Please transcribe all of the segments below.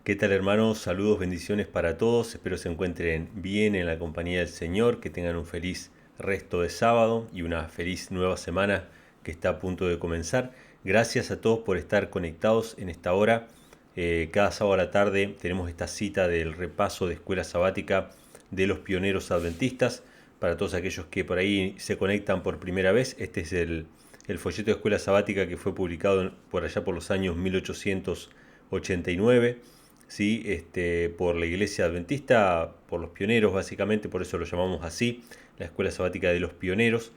¿Qué tal, hermanos? Saludos, bendiciones para todos. Espero se encuentren bien en la compañía del Señor, que tengan un feliz resto de sábado y una feliz nueva semana que está a punto de comenzar. Gracias a todos por estar conectados en esta hora. Cada sábado a la tarde tenemos esta cita del repaso de escuela sabática de los pioneros adventistas. Para todos aquellos que por ahí se conectan por primera vez, este es el folleto de escuela sabática que fue publicado por allá por los años 1889. ¿Sí? Por la iglesia adventista, por los pioneros básicamente, por eso lo llamamos así, la escuela sabática de los pioneros,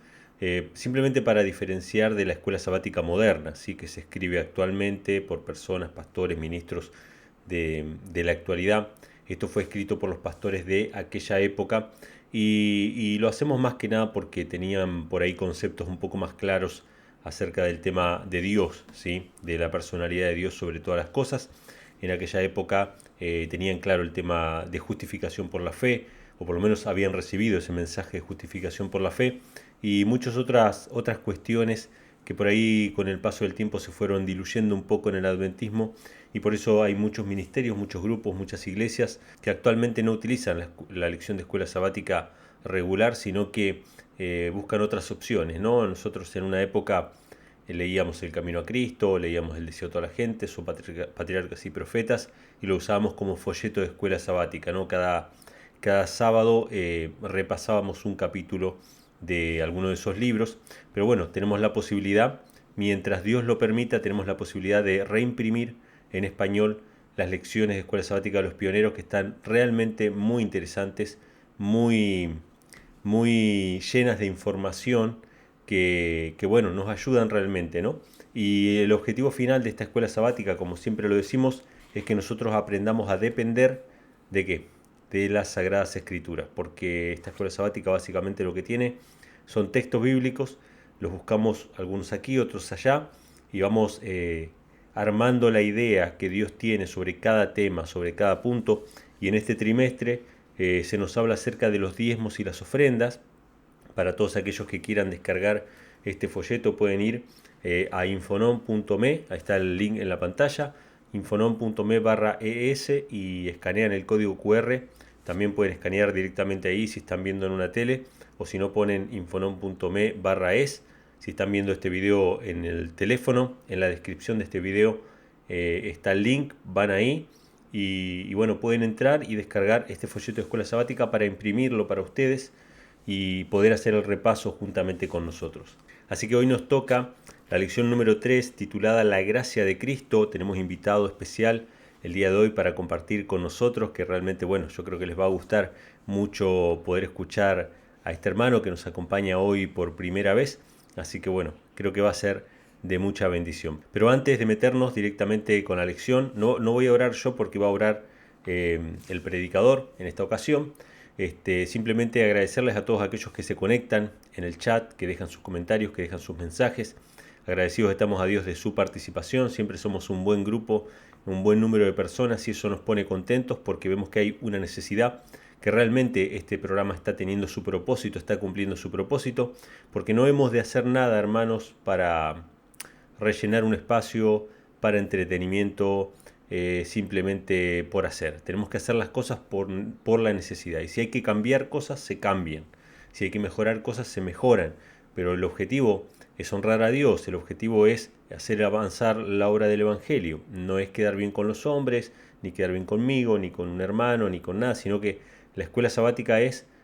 simplemente para diferenciar de la escuela sabática moderna, ¿sí? Que se escribe actualmente por personas, pastores, ministros de la actualidad. Esto fue escrito por los pastores de aquella época y lo hacemos más que nada porque tenían por ahí conceptos un poco más claros acerca del tema de Dios, ¿sí? De la personalidad de Dios sobre todas las cosas. En aquella época tenían claro el tema de justificación por la fe, o por lo menos habían recibido ese mensaje de justificación por la fe, y muchas otras cuestiones que por ahí con el paso del tiempo se fueron diluyendo un poco en el adventismo, y por eso hay muchos ministerios, muchos grupos, muchas iglesias que actualmente no utilizan la lección de escuela sabática regular, sino que buscan otras opciones, ¿no? Nosotros en una época leíamos El Camino a Cristo, leíamos El Deseo de toda la gente, son patriarcas y profetas, y lo usábamos como folleto de escuela sabática, ¿no? Cada sábado repasábamos un capítulo de alguno de esos libros, pero bueno, tenemos la posibilidad, mientras Dios lo permita, tenemos la posibilidad de reimprimir en español las lecciones de escuela sabática de los pioneros, que están realmente muy interesantes, muy, muy llenas de información que bueno, nos ayudan realmente, ¿no? Y el objetivo final de esta escuela sabática, como siempre lo decimos, es que nosotros aprendamos a depender de qué, de las Sagradas Escrituras, porque esta escuela sabática básicamente lo que tiene son textos bíblicos, los buscamos algunos aquí, otros allá, y vamos armando la idea que Dios tiene sobre cada tema, sobre cada punto, y en este trimestre se nos habla acerca de los diezmos y las ofrendas. Para todos aquellos que quieran descargar este folleto pueden ir a infonom.me, ahí está el link en la pantalla, infonom.me/es y escanean el código QR. También pueden escanear directamente ahí si están viendo en una tele, o si no ponen infonom.me/es. Si están viendo este video en el teléfono, en la descripción de este video está el link, van ahí y bueno, pueden entrar y descargar este folleto de escuela sabática para imprimirlo para ustedes y poder hacer el repaso juntamente con nosotros. Así que hoy nos toca la lección número 3 titulada La gracia de Cristo. Tenemos invitado especial el día de hoy para compartir con nosotros, que realmente, bueno, yo creo que les va a gustar mucho poder escuchar a este hermano que nos acompaña hoy por primera vez. Así que bueno, creo que va a ser de mucha bendición. Pero antes de meternos directamente con la lección, no voy a orar yo porque va a orar el predicador en esta ocasión. Simplemente agradecerles a todos aquellos que se conectan en el chat, que dejan sus comentarios, que dejan sus mensajes. Agradecidos estamos a Dios de su participación. Siempre somos un buen grupo, un buen número de personas y eso nos pone contentos porque vemos que hay una necesidad, que realmente este programa está teniendo su propósito, está cumpliendo su propósito, porque no hemos de hacer nada, hermanos, para rellenar un espacio, para entretenimiento, simplemente por hacer. Tenemos que hacer las cosas por la necesidad. Y si hay que cambiar cosas, se cambian. Si hay que mejorar cosas, se mejoran. Pero el objetivo es honrar a Dios. El objetivo es hacer avanzar la obra del Evangelio. No es quedar bien con los hombres, ni quedar bien conmigo, ni con un hermano, ni con nada, sino que la escuela sabática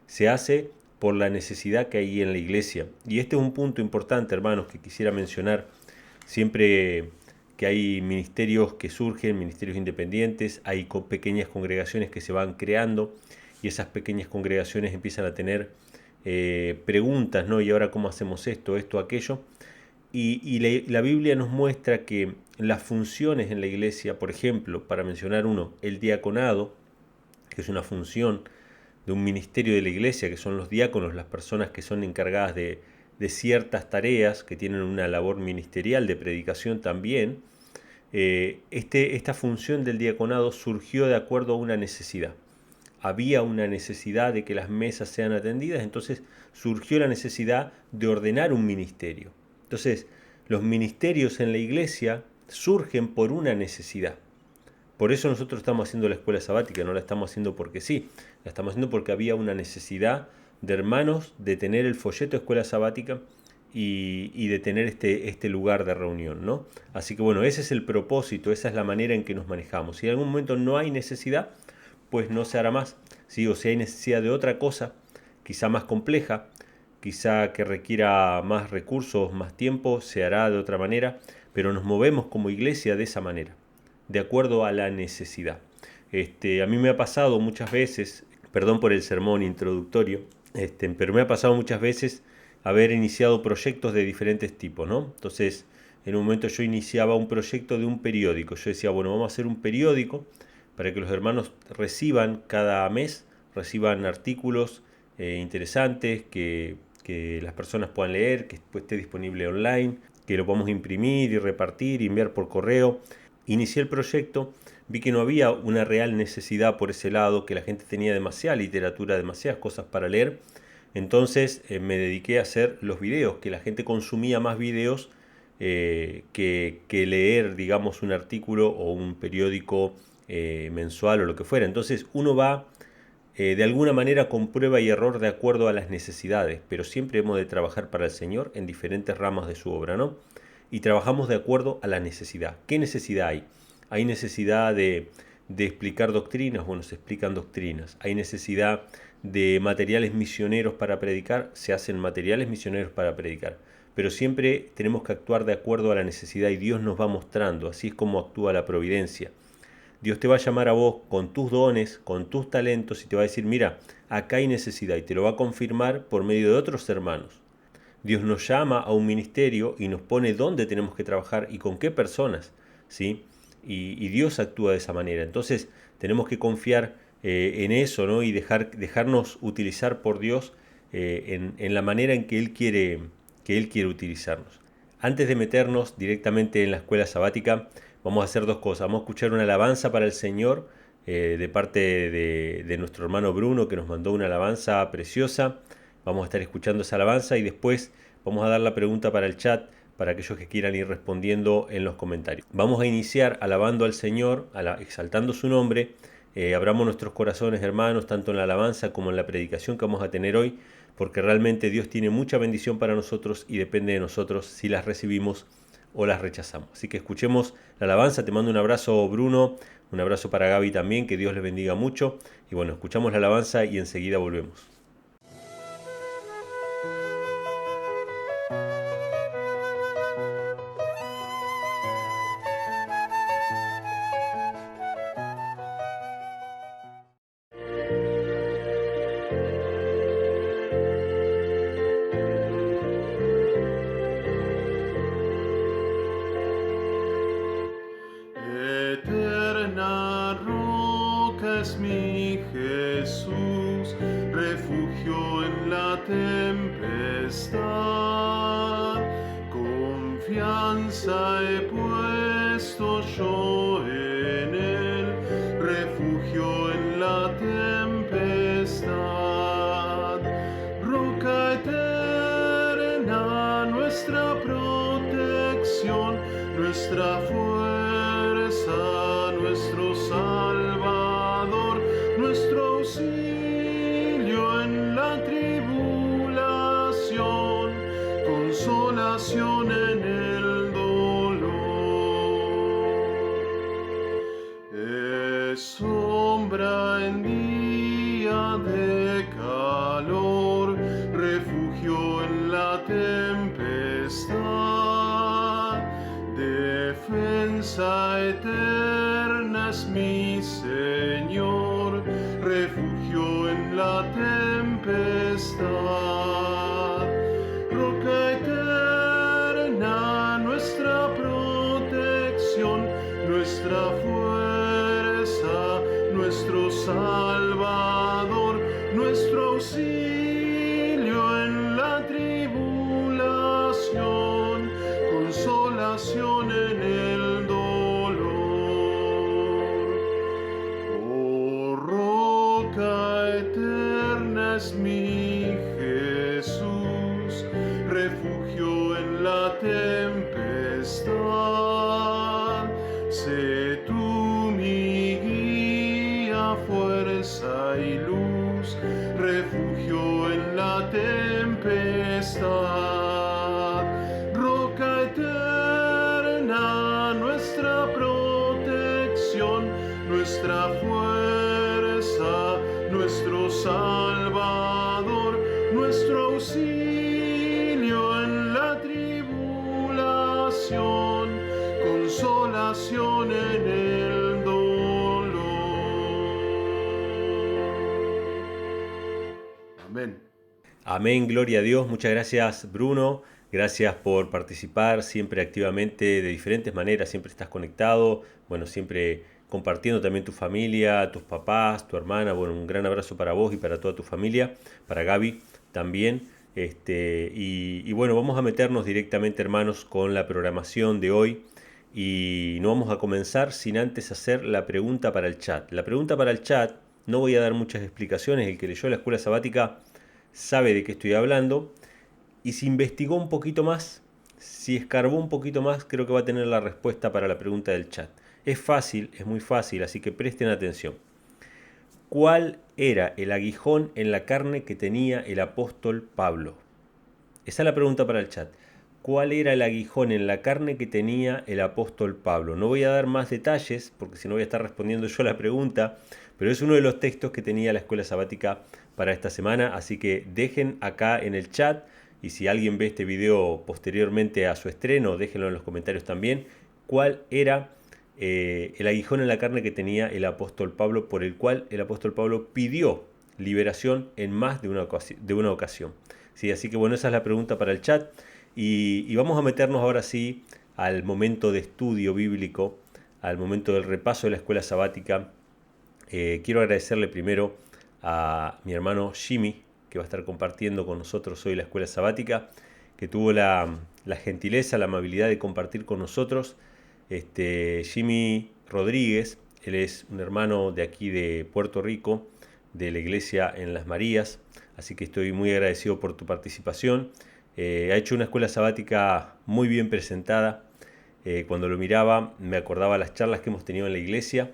se hace por la necesidad que hay en la iglesia. Y este es un punto importante, hermanos, que quisiera mencionar. Siempre que hay ministerios que surgen, ministerios independientes, hay pequeñas congregaciones que se van creando y esas pequeñas congregaciones empiezan a tener preguntas, ¿no? ¿Y ahora cómo hacemos esto, esto, aquello? Y la Biblia nos muestra que las funciones en la iglesia, por ejemplo, para mencionar uno, el diaconado, que es una función de un ministerio de la iglesia, que son los diáconos, las personas que son encargadas de ciertas tareas, que tienen una labor ministerial de predicación también. Esta función del diaconado surgió de acuerdo a una necesidad. Había una necesidad de que las mesas sean atendidas, entonces surgió la necesidad de ordenar un ministerio. Entonces, los ministerios en la iglesia surgen por una necesidad, Por eso nosotros estamos haciendo la escuela sabática, no la estamos haciendo porque sí, la estamos haciendo porque había una necesidad de hermanos de tener el folleto de escuela sabática y de tener este lugar de reunión, ¿no? Así que bueno, ese es el propósito, esa es la manera en que nos manejamos. Si en algún momento no hay necesidad, pues no se hará más, ¿sí? O si hay necesidad de otra cosa, quizá más compleja, quizá que requiera más recursos, más tiempo, se hará de otra manera, pero nos movemos como iglesia de esa manera, de acuerdo a la necesidad. A mí me ha pasado muchas veces, perdón por el sermón introductorio, pero me ha pasado muchas veces haber iniciado proyectos de diferentes tipos, ¿no? Entonces, en un momento yo iniciaba un proyecto de un periódico. Yo decía, bueno, vamos a hacer un periódico para que los hermanos reciban cada mes, reciban artículos interesantes que las personas puedan leer, que esté disponible online, que lo podamos imprimir y repartir y enviar por correo. Inicié el proyecto, vi que no había una real necesidad por ese lado, que la gente tenía demasiada literatura, demasiadas cosas para leer. Entonces me dediqué a hacer los videos, que la gente consumía más videos que leer, digamos, un artículo o un periódico mensual o lo que fuera. Entonces uno va de alguna manera con prueba y error de acuerdo a las necesidades, pero siempre hemos de trabajar para el Señor en diferentes ramas de su obra, ¿no? Y trabajamos de acuerdo a la necesidad. ¿Qué necesidad hay? Hay necesidad de explicar doctrinas, bueno, se explican doctrinas. Hay necesidad de materiales misioneros para predicar, se hacen materiales misioneros para predicar. Pero siempre tenemos que actuar de acuerdo a la necesidad y Dios nos va mostrando, así es como actúa la providencia. Dios te va a llamar a vos con tus dones, con tus talentos y te va a decir, mira, acá hay necesidad y te lo va a confirmar por medio de otros hermanos. Dios nos llama a un ministerio y nos pone dónde tenemos que trabajar y con qué personas, ¿sí? Y Dios actúa de esa manera. Entonces tenemos que confiar en eso, ¿no? Y dejarnos utilizar por Dios en la manera en que Él quiere utilizarnos. Antes de meternos directamente en la escuela sabática, vamos a hacer dos cosas. Vamos a escuchar una alabanza para el Señor de parte de nuestro hermano Bruno, que nos mandó una alabanza preciosa. Vamos a estar escuchando esa alabanza y después vamos a dar la pregunta para el chat, para aquellos que quieran ir respondiendo en los comentarios. Vamos a iniciar alabando al Señor, exaltando su nombre. Abramos nuestros corazones, hermanos, tanto en la alabanza como en la predicación que vamos a tener hoy, porque realmente Dios tiene mucha bendición para nosotros y depende de nosotros si las recibimos o las rechazamos. Así que escuchemos la alabanza. Te mando un abrazo, Bruno, un abrazo para Gaby también, que Dios les bendiga mucho. Y bueno, escuchamos la alabanza y enseguida volvemos. Eterna roca es mi Jesús, refugio en la tempestad. Confianza he puesto yo en él, refugio en la tempestad. Roca eterna, nuestra protección, nuestra fuerza, nuestro Salvador, nuestro auxilio en la tribulación, consolación en el dolor. Es sombra en día de calor, refugio en la tempestad, defensa eterna es mi Señor, refugio en la tempestad. Roca eterna, nuestra protección, nuestra fuerza, nuestro Salvador, nuestro auxilio en la tribulación, consolación en el dolor. Oh, roca eterna es mi Jesús, refugio en la tempestad. Sé tú mi majestad. Roca eterna, nuestra protección, nuestra fuerza, nuestro Salvador, nuestro auxilio en la tribulación, consolación en el dolor. Amén. Amén, gloria a Dios. Muchas gracias, Bruno. Gracias por participar siempre activamente de diferentes maneras. Siempre estás conectado. Bueno, siempre compartiendo también tu familia, tus papás, tu hermana. Bueno, un gran abrazo para vos y para toda tu familia. Para Gaby también. Y bueno, vamos a meternos directamente, hermanos, con la programación de hoy. Y no vamos a comenzar sin antes hacer la pregunta para el chat. La pregunta para el chat, no voy a dar muchas explicaciones. El que leyó la escuela sabática sabe de qué estoy hablando, y si investigó un poquito más, si escarbó un poquito más, creo que va a tener la respuesta para la pregunta del chat. Es fácil, es muy fácil, así que presten atención. ¿Cuál era el aguijón en la carne que tenía el apóstol Pablo? Esa es la pregunta para el chat. ¿Cuál era el aguijón en la carne que tenía el apóstol Pablo? No voy a dar más detalles, porque si no voy a estar respondiendo yo la pregunta, pero es uno de los textos que tenía la escuela sabática para esta semana, así que dejen acá en el chat, y si alguien ve este video posteriormente a su estreno, déjenlo en los comentarios también, cuál era el aguijón en la carne que tenía el apóstol Pablo, por el cual el apóstol Pablo pidió liberación en más de una ocasión. Sí, así que bueno, esa es la pregunta para el chat, y vamos a meternos ahora sí al momento de estudio bíblico, al momento del repaso de la escuela sabática. Quiero agradecerle primero a mi hermano Jimmy, que va a estar compartiendo con nosotros hoy la escuela sabática, que tuvo la gentileza, la amabilidad de compartir con nosotros. Jimmy Rodríguez, él es un hermano de aquí de Puerto Rico, de la iglesia en Las Marías, así que estoy muy agradecido por tu participación. Ha hecho una escuela sabática muy bien presentada. Cuando lo miraba me acordaba las charlas que hemos tenido en la iglesia,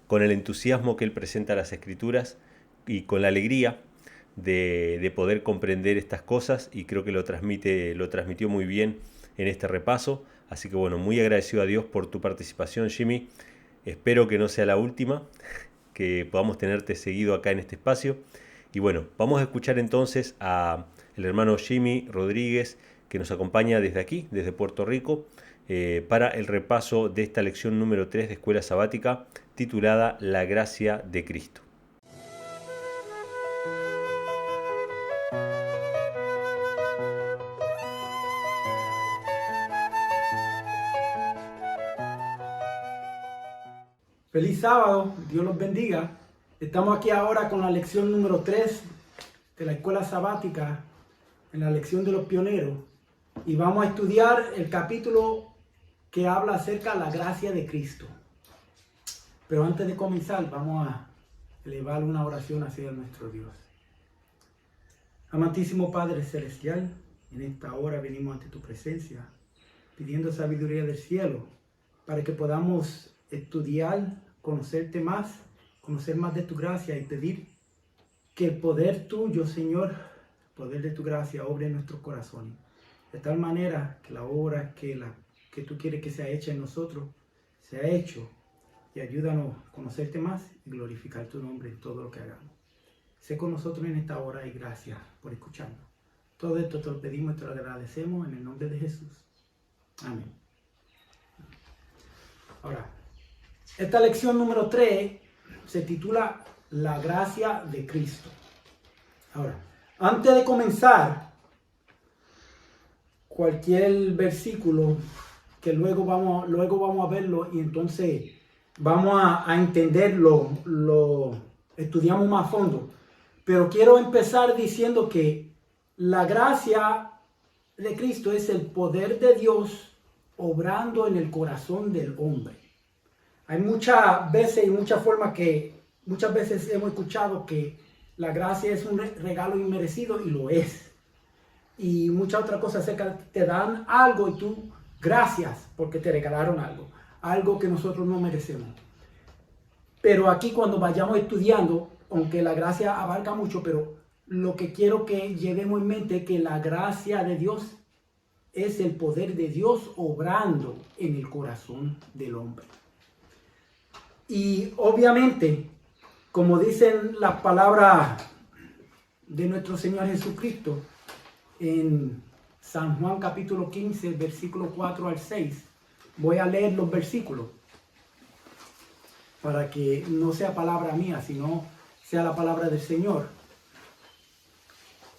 con el entusiasmo que él presenta las escrituras y con la alegría de poder comprender estas cosas, y creo que lo transmitió muy bien en este repaso. Así que bueno, muy agradecido a Dios por tu participación, Jimmy. Espero que no sea la última, que podamos tenerte seguido acá en este espacio. Y bueno, vamos a escuchar entonces a el hermano Jimmy Rodríguez, que nos acompaña desde aquí, desde Puerto Rico, para el repaso de esta lección número 3 de Escuela Sabática, titulada La Gracia de Cristo. Feliz sábado, Dios los bendiga. Estamos aquí ahora con la lección número 3 de la escuela sabática, en la lección de los pioneros, y vamos a estudiar el capítulo que habla acerca de la gracia de Cristo. Pero antes de comenzar, vamos a elevar una oración hacia nuestro Dios. Amantísimo Padre Celestial, en esta hora venimos ante tu presencia, pidiendo sabiduría del cielo, para que podamos estudiar, conocerte más, conocer más de tu gracia, y pedir que el poder tuyo, Señor, el poder de tu gracia, obre en nuestros corazones, de tal manera que la obra que tú quieres que sea hecha en nosotros, sea hecho, y ayúdanos a conocerte más y glorificar tu nombre en todo lo que hagamos. Sé con nosotros en esta hora, y gracias por escucharnos. Todo esto te lo pedimos y te lo agradecemos en el nombre de Jesús. Amén. Ahora, esta lección número 3 se titula La Gracia de Cristo. Ahora, antes de comenzar, cualquier versículo que luego vamos a verlo, y entonces vamos a entenderlo, lo estudiamos más a fondo. Pero quiero empezar diciendo que la gracia de Cristo es el poder de Dios obrando en el corazón del hombre. Hay muchas veces y muchas formas que muchas veces hemos escuchado que la gracia es un regalo inmerecido, y lo es. Y muchas otras cosas acerca, te dan algo y tú, gracias porque te regalaron algo que nosotros no merecemos. Pero aquí, cuando vayamos estudiando, aunque la gracia abarca mucho, pero lo que quiero que llevemos en mente es que la gracia de Dios es el poder de Dios obrando en el corazón del hombre. Y obviamente, como dicen las palabras de nuestro Señor Jesucristo en San Juan capítulo 15, versículo 4 al 6, voy a leer los versículos para que no sea palabra mía, sino sea la palabra del Señor.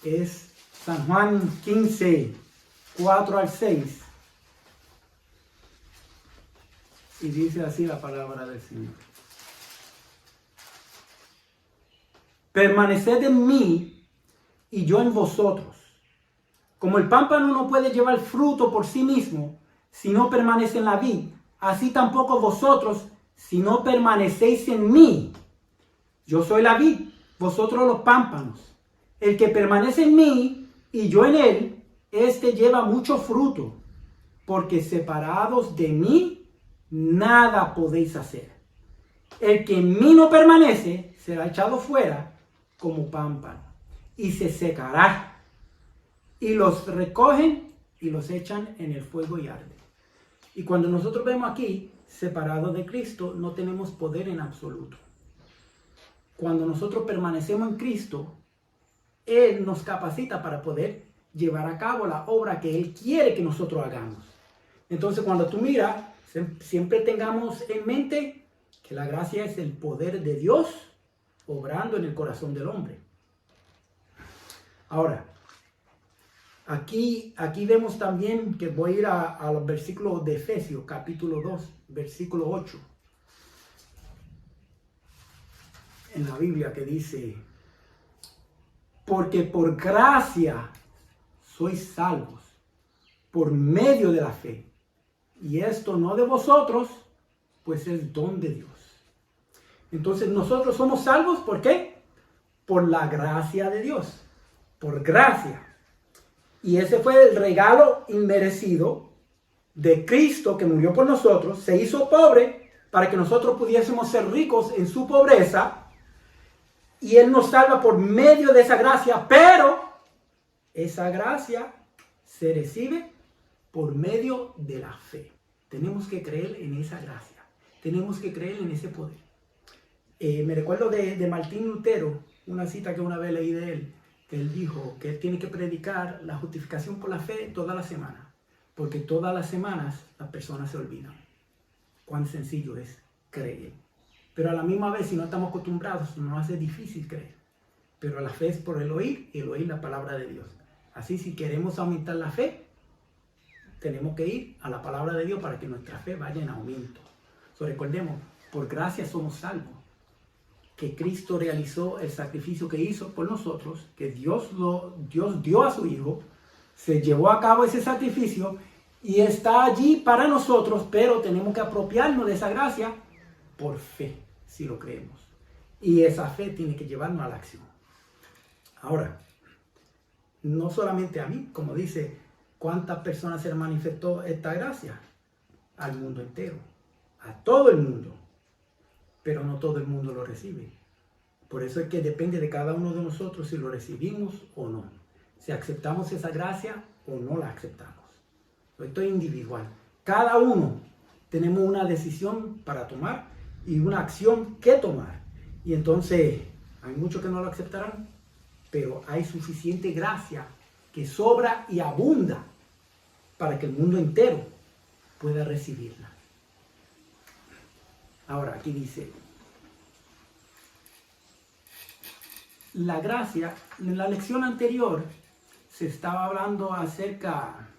Es San Juan 15, 4 al 6. Y dice así la palabra del Señor. Permaneced en mí y yo en vosotros. Como el pámpano no puede llevar fruto por sí mismo si no permanece en la vid, así tampoco vosotros si no permanecéis en mí. Yo soy la vid, vosotros los pámpanos. El que permanece en mí y yo en él, éste lleva mucho fruto, porque separados de mí, nada podéis hacer. El que en mí no permanece será echado fuera como pámpano y se secará. Y los recogen y los echan en el fuego y arde. Y cuando nosotros vemos aquí, separados de Cristo, no tenemos poder en absoluto. Cuando nosotros permanecemos en Cristo, Él nos capacita para poder llevar a cabo la obra que Él quiere que nosotros hagamos. Entonces, cuando tú miras, siempre tengamos en mente que la gracia es el poder de Dios obrando en el corazón del hombre. Ahora, aquí vemos también que voy a ir a los versículos de Efesios, capítulo 2, versículo 8. En la Biblia que dice, porque por gracia sois salvos, por medio de la fe. Y esto no de vosotros, pues es don de Dios. Entonces nosotros somos salvos, ¿por qué? Por la gracia de Dios, por gracia. Y ese fue el regalo inmerecido de Cristo que murió por nosotros, se hizo pobre para que nosotros pudiésemos ser ricos en su pobreza. Y Él nos salva por medio de esa gracia, pero esa gracia se recibe por medio de la fe. Tenemos que creer en esa gracia. Tenemos que creer en ese poder. Me recuerdo de Martín Lutero, una cita que una vez leí de él, que él dijo que él tiene que predicar la justificación por la fe toda la semana, porque todas las semanas las personas se olvidan. Cuán sencillo es creer. Pero a la misma vez, si no estamos acostumbrados, nos hace difícil creer. Pero la fe es por el oír y el oír la palabra de Dios. Así, si queremos aumentar la fe, tenemos que ir a la palabra de Dios para que nuestra fe vaya en aumento. Recordemos, por gracia somos salvos. Que Cristo realizó el sacrificio que hizo por nosotros, que Dios dio a su Hijo, se llevó a cabo ese sacrificio y está allí para nosotros, pero tenemos que apropiarnos de esa gracia por fe, si lo creemos. Y esa fe tiene que llevarnos a la acción. Ahora, no solamente a mí, como dice, ¿cuántas personas se manifestó esta gracia? Al mundo entero, a todo el mundo. Pero no todo el mundo lo recibe. Por eso es que depende de cada uno de nosotros si lo recibimos o no. Si aceptamos esa gracia o no la aceptamos. Esto es individual. Cada uno tenemos una decisión para tomar y una acción que tomar. Y entonces hay muchos que no lo aceptarán, pero hay suficiente gracia que sobra y abunda para que el mundo entero pueda recibirla. Ahora, aquí dice, la gracia, en la lección anterior se estaba hablando acerca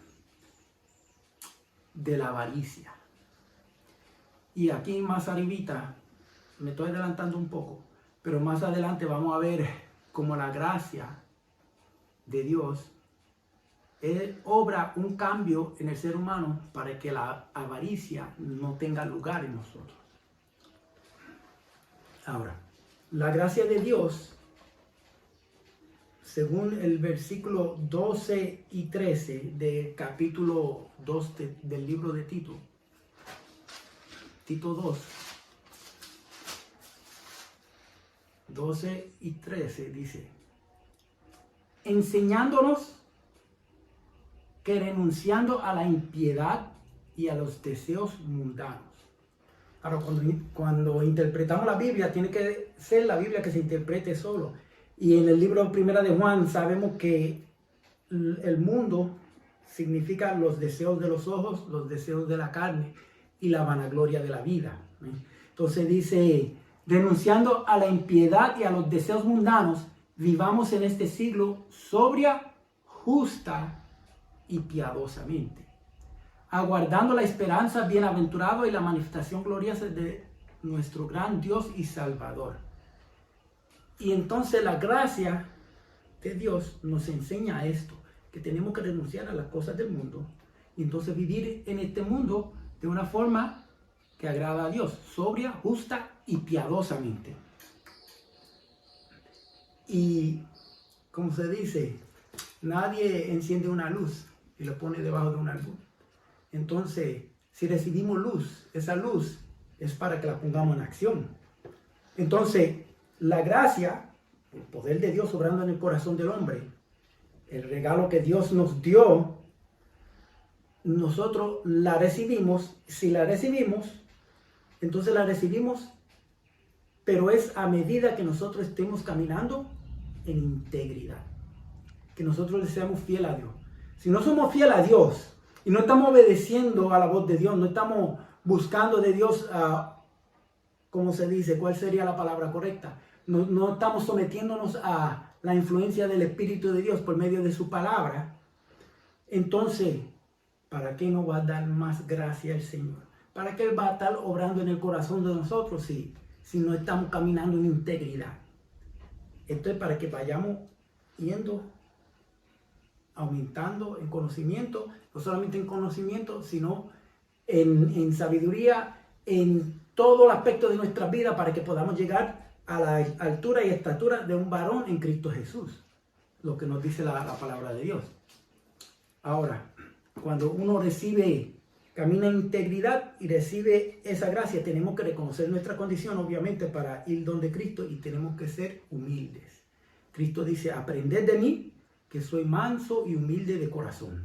de la avaricia. Y aquí más arribita, me estoy adelantando un poco, pero más adelante vamos a ver cómo la gracia de Dios obra un cambio en el ser humano para que la avaricia no tenga lugar en nosotros. Ahora, la gracia de Dios, según el versículo 12 y 13 del capítulo 2 del libro de Tito, Tito 2, 12 y 13 dice, enseñándonos que renunciando a la impiedad y a los deseos mundanos. Ahora, cuando interpretamos la Biblia, tiene que ser la Biblia que se interprete solo. Y en el libro Primera de Juan sabemos que el mundo significa los deseos de los ojos, los deseos de la carne y la vanagloria de la vida. Entonces dice, renunciando a la impiedad y a los deseos mundanos, vivamos en este siglo sobria, justa y piadosamente, aguardando la esperanza bienaventurada y la manifestación gloriosa de nuestro gran Dios y Salvador. Y entonces la gracia de Dios nos enseña esto, que tenemos que renunciar a las cosas del mundo y entonces vivir en este mundo de una forma que agrada a Dios, sobria, justa y piadosamente. Y como se dice, nadie enciende una luz y la pone debajo de un árbol. Entonces, si recibimos luz, esa luz es para que la pongamos en acción. Entonces, la gracia, el poder de Dios obrando en el corazón del hombre, el regalo que Dios nos dio, nosotros la recibimos. Si la recibimos, entonces la recibimos, pero es a medida que nosotros estemos caminando en integridad, que nosotros le seamos fieles a Dios. Si no somos fieles a Dios y no estamos obedeciendo a la voz de Dios, no estamos buscando de Dios, ¿cómo se dice? ¿Cuál sería la palabra correcta? No estamos sometiéndonos a la influencia del Espíritu de Dios por medio de su palabra. Entonces, ¿para qué no va a dar más gracia el Señor? ¿Para qué va a estar obrando en el corazón de nosotros si no estamos caminando en integridad? Esto es para que vayamos yendo, aumentando en conocimiento, no solamente en conocimiento, sino en sabiduría, en todo el aspecto de nuestra vida, para que podamos llegar a la altura y estatura de un varón en Cristo Jesús, lo que nos dice la palabra de Dios. Ahora, cuando uno camina en integridad y recibe esa gracia, tenemos que reconocer nuestra condición, obviamente, para ir donde Cristo, y tenemos que ser humildes. Cristo dice, aprended de mí, que soy manso y humilde de corazón.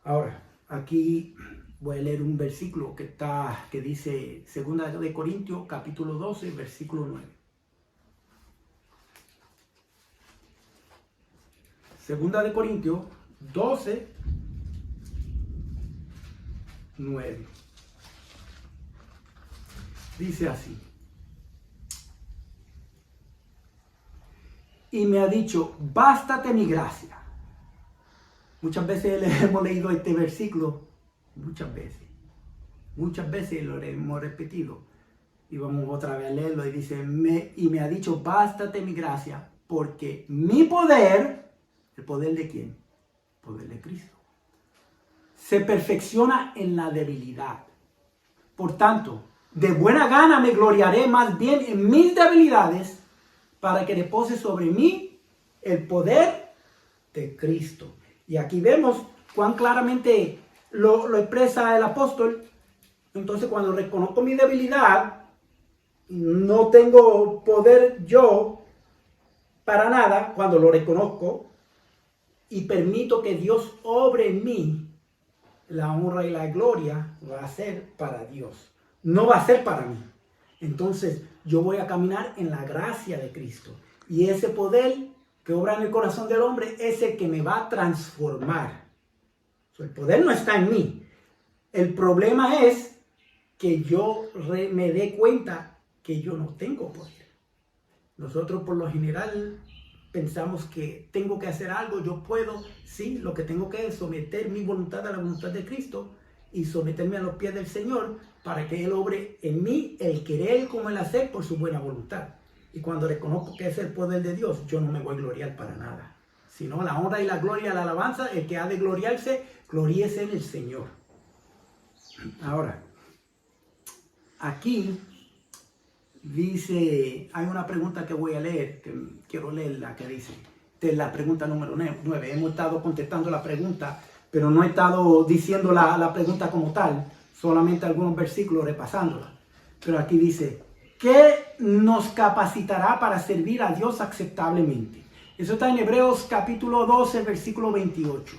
Ahora, aquí voy a leer un versículo que dice 2 de Corintios, capítulo 12, versículo 9. 2 de Corintios 12, 9. Dice así. Y me ha dicho, bástate mi gracia. Muchas veces hemos leído este versículo, muchas veces lo hemos repetido. Y vamos otra vez a leerlo y dice, y me ha dicho, bástate mi gracia, porque mi poder, ¿el poder de quién? El poder de Cristo, se perfecciona en la debilidad. Por tanto, de buena gana me gloriaré más bien en mis debilidades, para que repose sobre mí el poder de Cristo. Y aquí vemos cuán claramente lo expresa el apóstol. Entonces, cuando reconozco mi debilidad, no tengo poder yo para nada. Cuando lo reconozco y permito que Dios obre en mí, la honra y la gloria va a ser para Dios, no va a ser para mí. Entonces yo voy a caminar en la gracia de Cristo, y ese poder que obra en el corazón del hombre es el que me va a transformar. El poder no está en mí. El problema es que yo me dé cuenta que yo no tengo poder. Nosotros por lo general pensamos que tengo que hacer algo, yo puedo. Sí, lo que tengo que es someter mi voluntad a la voluntad de Cristo y someterme a los pies del Señor para que Él obre en mí el querer como el hacer por su buena voluntad. Y cuando reconozco que es el poder de Dios, yo no me voy a gloriar para nada, sino la honra y la gloria, la alabanza, el que ha de gloriarse, gloríese en el Señor. Ahora, aquí dice, hay una pregunta que voy a leer, que quiero leerla, que dice, esta es la pregunta número 9. Hemos estado contestando la pregunta, pero no he estado diciendo la pregunta como tal, solamente algunos versículos repasándola. Pero aquí dice, ¿qué nos capacitará para servir a Dios aceptablemente? Eso está en Hebreos capítulo 12, versículo 28.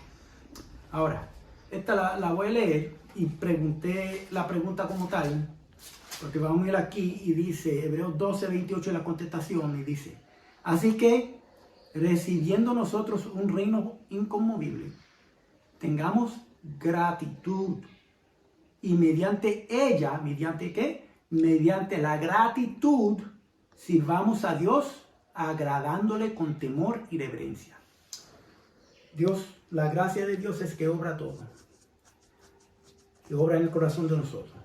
Ahora, esta la voy a leer y pregunté la pregunta como tal, porque vamos a ir aquí y dice, Hebreos 12, 28 en la contestación, y dice, así que, recibiendo nosotros un reino inconmovible, tengamos gratitud, y mediante ella, ¿mediante qué? Mediante la gratitud, sirvamos a Dios agradándole con temor y reverencia. Dios, la gracia de Dios es que obra todo, que obra en el corazón de nosotros.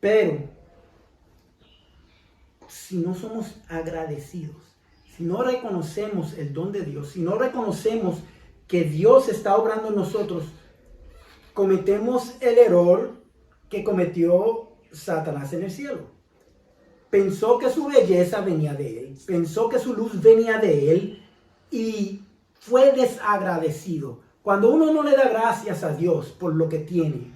Pero, si no somos agradecidos, si no reconocemos el don de Dios, si no reconocemos que Dios está obrando en nosotros, cometemos el error que cometió Satanás en el cielo. Pensó que su belleza venía de él, pensó que su luz venía de él y fue desagradecido. Cuando uno no le da gracias a Dios por lo que tiene,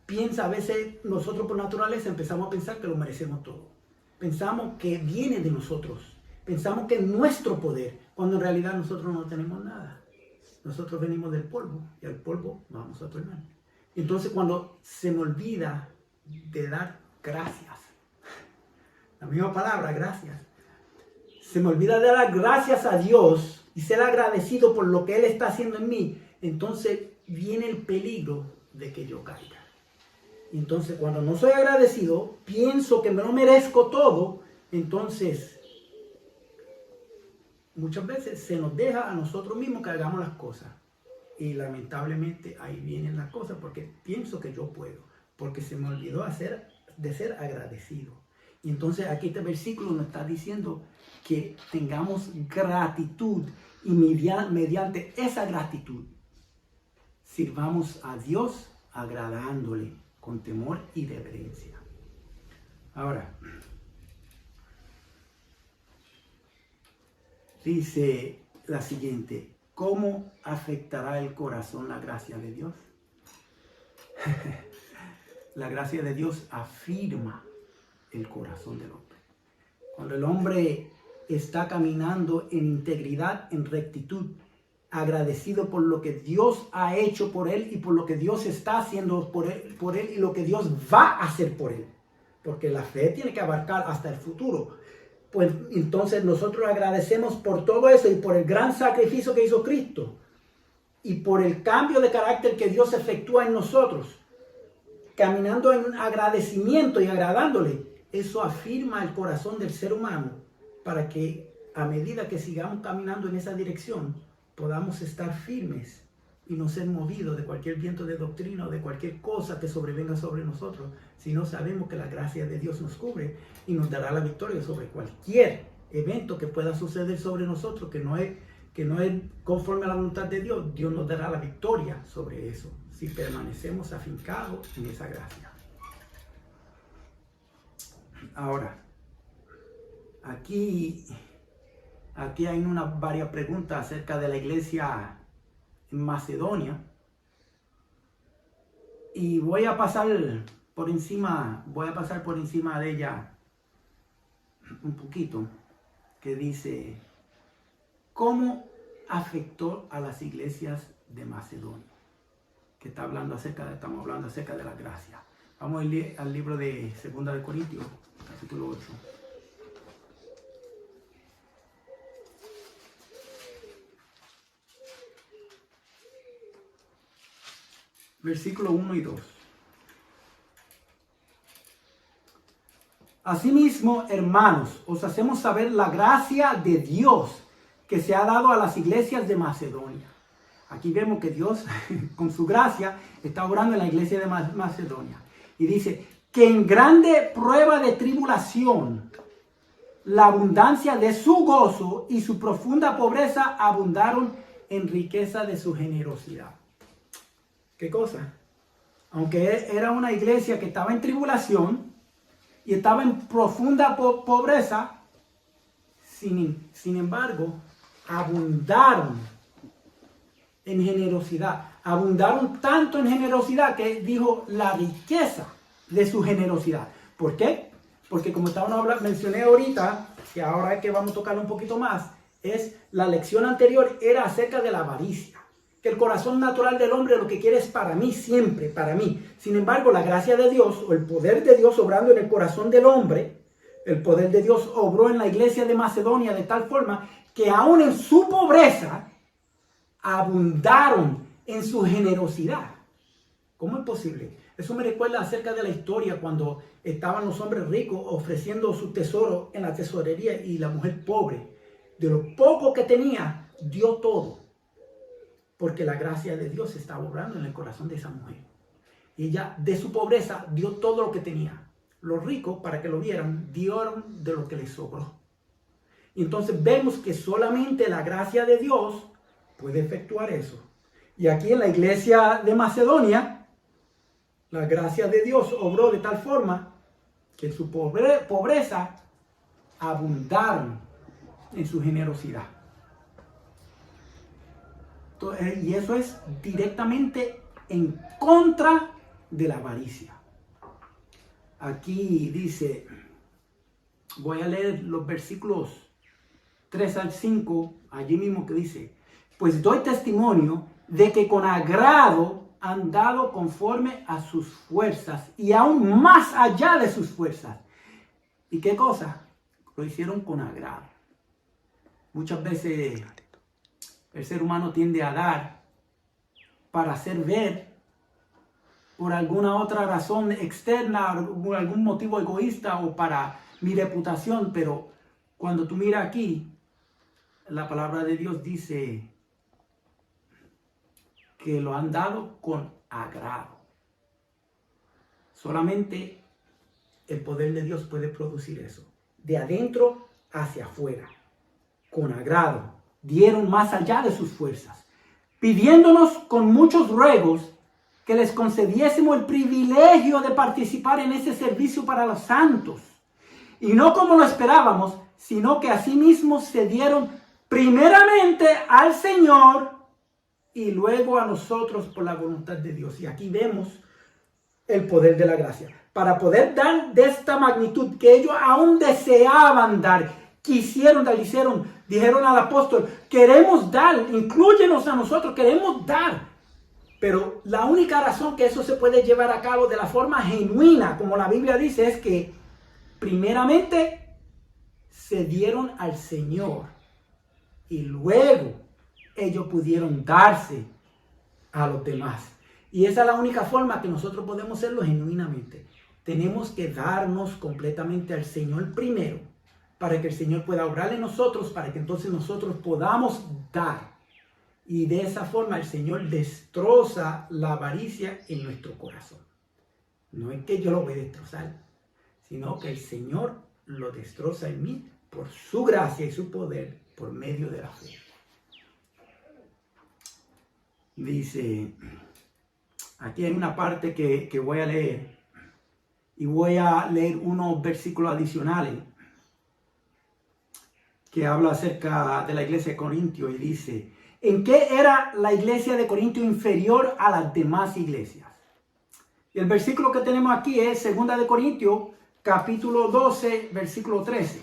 piensa, a veces nosotros por naturaleza empezamos a pensar que lo merecemos todo. Pensamos que viene de nosotros, pensamos que es nuestro poder, cuando en realidad nosotros no tenemos nada. Nosotros venimos del polvo y al polvo vamos a tornar. Entonces cuando se me olvida de dar gracias, la misma palabra, gracias, se me olvida de dar gracias a Dios y ser agradecido por lo que Él está haciendo en mí, entonces viene el peligro de que yo caiga. Entonces cuando no soy agradecido, pienso que me lo merezco todo, entonces muchas veces se nos deja a nosotros mismos que hagamos las cosas. Y lamentablemente ahí vienen las cosas porque pienso que yo puedo, porque se me olvidó de ser agradecido. Y entonces aquí este versículo nos está diciendo que tengamos gratitud y mediante esa gratitud sirvamos a Dios agradándole con temor y reverencia. Ahora, dice la siguiente, ¿cómo afectará el corazón la gracia de Dios? La gracia de Dios afirma el corazón del hombre. Cuando el hombre está caminando en integridad, en rectitud, agradecido por lo que Dios ha hecho por él y por lo que Dios está haciendo por él y lo que Dios va a hacer por él. Porque la fe tiene que abarcar hasta el futuro. Pues entonces nosotros agradecemos por todo eso y por el gran sacrificio que hizo Cristo y por el cambio de carácter que Dios efectúa en nosotros, caminando en agradecimiento y agradándole. Eso afirma el corazón del ser humano para que a medida que sigamos caminando en esa dirección podamos estar firmes y no ser movidos de cualquier viento de doctrina o de cualquier cosa que sobrevenga sobre nosotros, sino sabemos que la gracia de Dios nos cubre y nos dará la victoria sobre cualquier evento que pueda suceder sobre nosotros, que no es conforme a la voluntad de Dios. Dios nos dará la victoria sobre eso, si permanecemos afincados en esa gracia. Ahora, aquí hay varias preguntas acerca de la iglesia en Macedonia. Y voy a pasar por encima de ella un poquito, que dice, ¿cómo afectó a las iglesias de Macedonia? Que estamos hablando acerca de la gracia. Vamos al libro de 2 de Corintios, capítulo 8. Versículo 1 y 2. Asimismo, hermanos, os hacemos saber la gracia de Dios que se ha dado a las iglesias de Macedonia. Aquí vemos que Dios, con su gracia, está obrando en la iglesia de Macedonia. Y dice que en grande prueba de tribulación, la abundancia de su gozo y su profunda pobreza abundaron en riqueza de su generosidad. ¿Qué cosa? Aunque era una iglesia que estaba en tribulación y estaba en profunda pobreza, sin embargo, abundaron en generosidad. Abundaron tanto en generosidad que dijo la riqueza de su generosidad. ¿Por qué? Porque como mencioné ahorita, que ahora es que vamos a tocar un poquito más, la lección anterior era acerca de la avaricia. Que el corazón natural del hombre lo que quiere es para mí, siempre, para mí. Sin embargo, la gracia de Dios o el poder de Dios obrando en el corazón del hombre, el poder de Dios obró en la iglesia de Macedonia de tal forma que aún en su pobreza abundaron en su generosidad. ¿Cómo es posible? Eso me recuerda acerca de la historia cuando estaban los hombres ricos ofreciendo su tesoro en la tesorería y la mujer pobre, de lo poco que tenía, dio todo. Porque la gracia de Dios estaba obrando en el corazón de esa mujer. Y ella de su pobreza dio todo lo que tenía. Los ricos, para que lo vieran, dieron de lo que les sobró. Y entonces vemos que solamente la gracia de Dios puede efectuar eso. Y aquí en la iglesia de Macedonia, la gracia de Dios obró de tal forma que en su pobreza abundaron en su generosidad. Y eso es directamente en contra de la avaricia. Aquí dice, voy a leer los versículos 3 al 5, allí mismo que dice, pues doy testimonio de que con agrado han dado conforme a sus fuerzas y aún más allá de sus fuerzas. ¿Y qué cosa? Lo hicieron con agrado. Muchas veces el ser humano tiende a dar para hacer ver por alguna otra razón externa, por algún motivo egoísta o para mi reputación, pero cuando tú miras aquí, la palabra de Dios dice que lo han dado con agrado. Solamente el poder de Dios puede producir eso, de adentro hacia afuera, con agrado. Dieron más allá de sus fuerzas, pidiéndonos con muchos ruegos que les concediésemos el privilegio de participar en ese servicio para los santos. Y no como lo esperábamos, sino que asimismo se dieron primeramente al Señor y luego a nosotros por la voluntad de Dios. Y aquí vemos el poder de la gracia. Para poder dar de esta magnitud que ellos aún deseaban dar, quisieron dar, dijeron al apóstol, queremos dar, inclúyenos a nosotros, queremos dar. Pero la única razón que eso se puede llevar a cabo de la forma genuina, como la Biblia dice, es que primeramente se dieron al Señor y luego ellos pudieron darse a los demás. Y esa es la única forma que nosotros podemos hacerlo genuinamente. Tenemos que darnos completamente al Señor primero, para que el Señor pueda obrar en nosotros, para que entonces nosotros podamos dar. Y de esa forma el Señor destroza la avaricia en nuestro corazón. No es que yo lo voy a destrozar, sino que el Señor lo destroza en mí por su gracia y su poder por medio de la fe. Dice, aquí hay una parte que voy a leer y voy a leer unos versículos adicionales que habla acerca de la iglesia de Corintio y dice, ¿en qué era la iglesia de Corintio inferior a las demás iglesias? Y el versículo que tenemos aquí es 2 de Corintios, capítulo 12, versículo 13.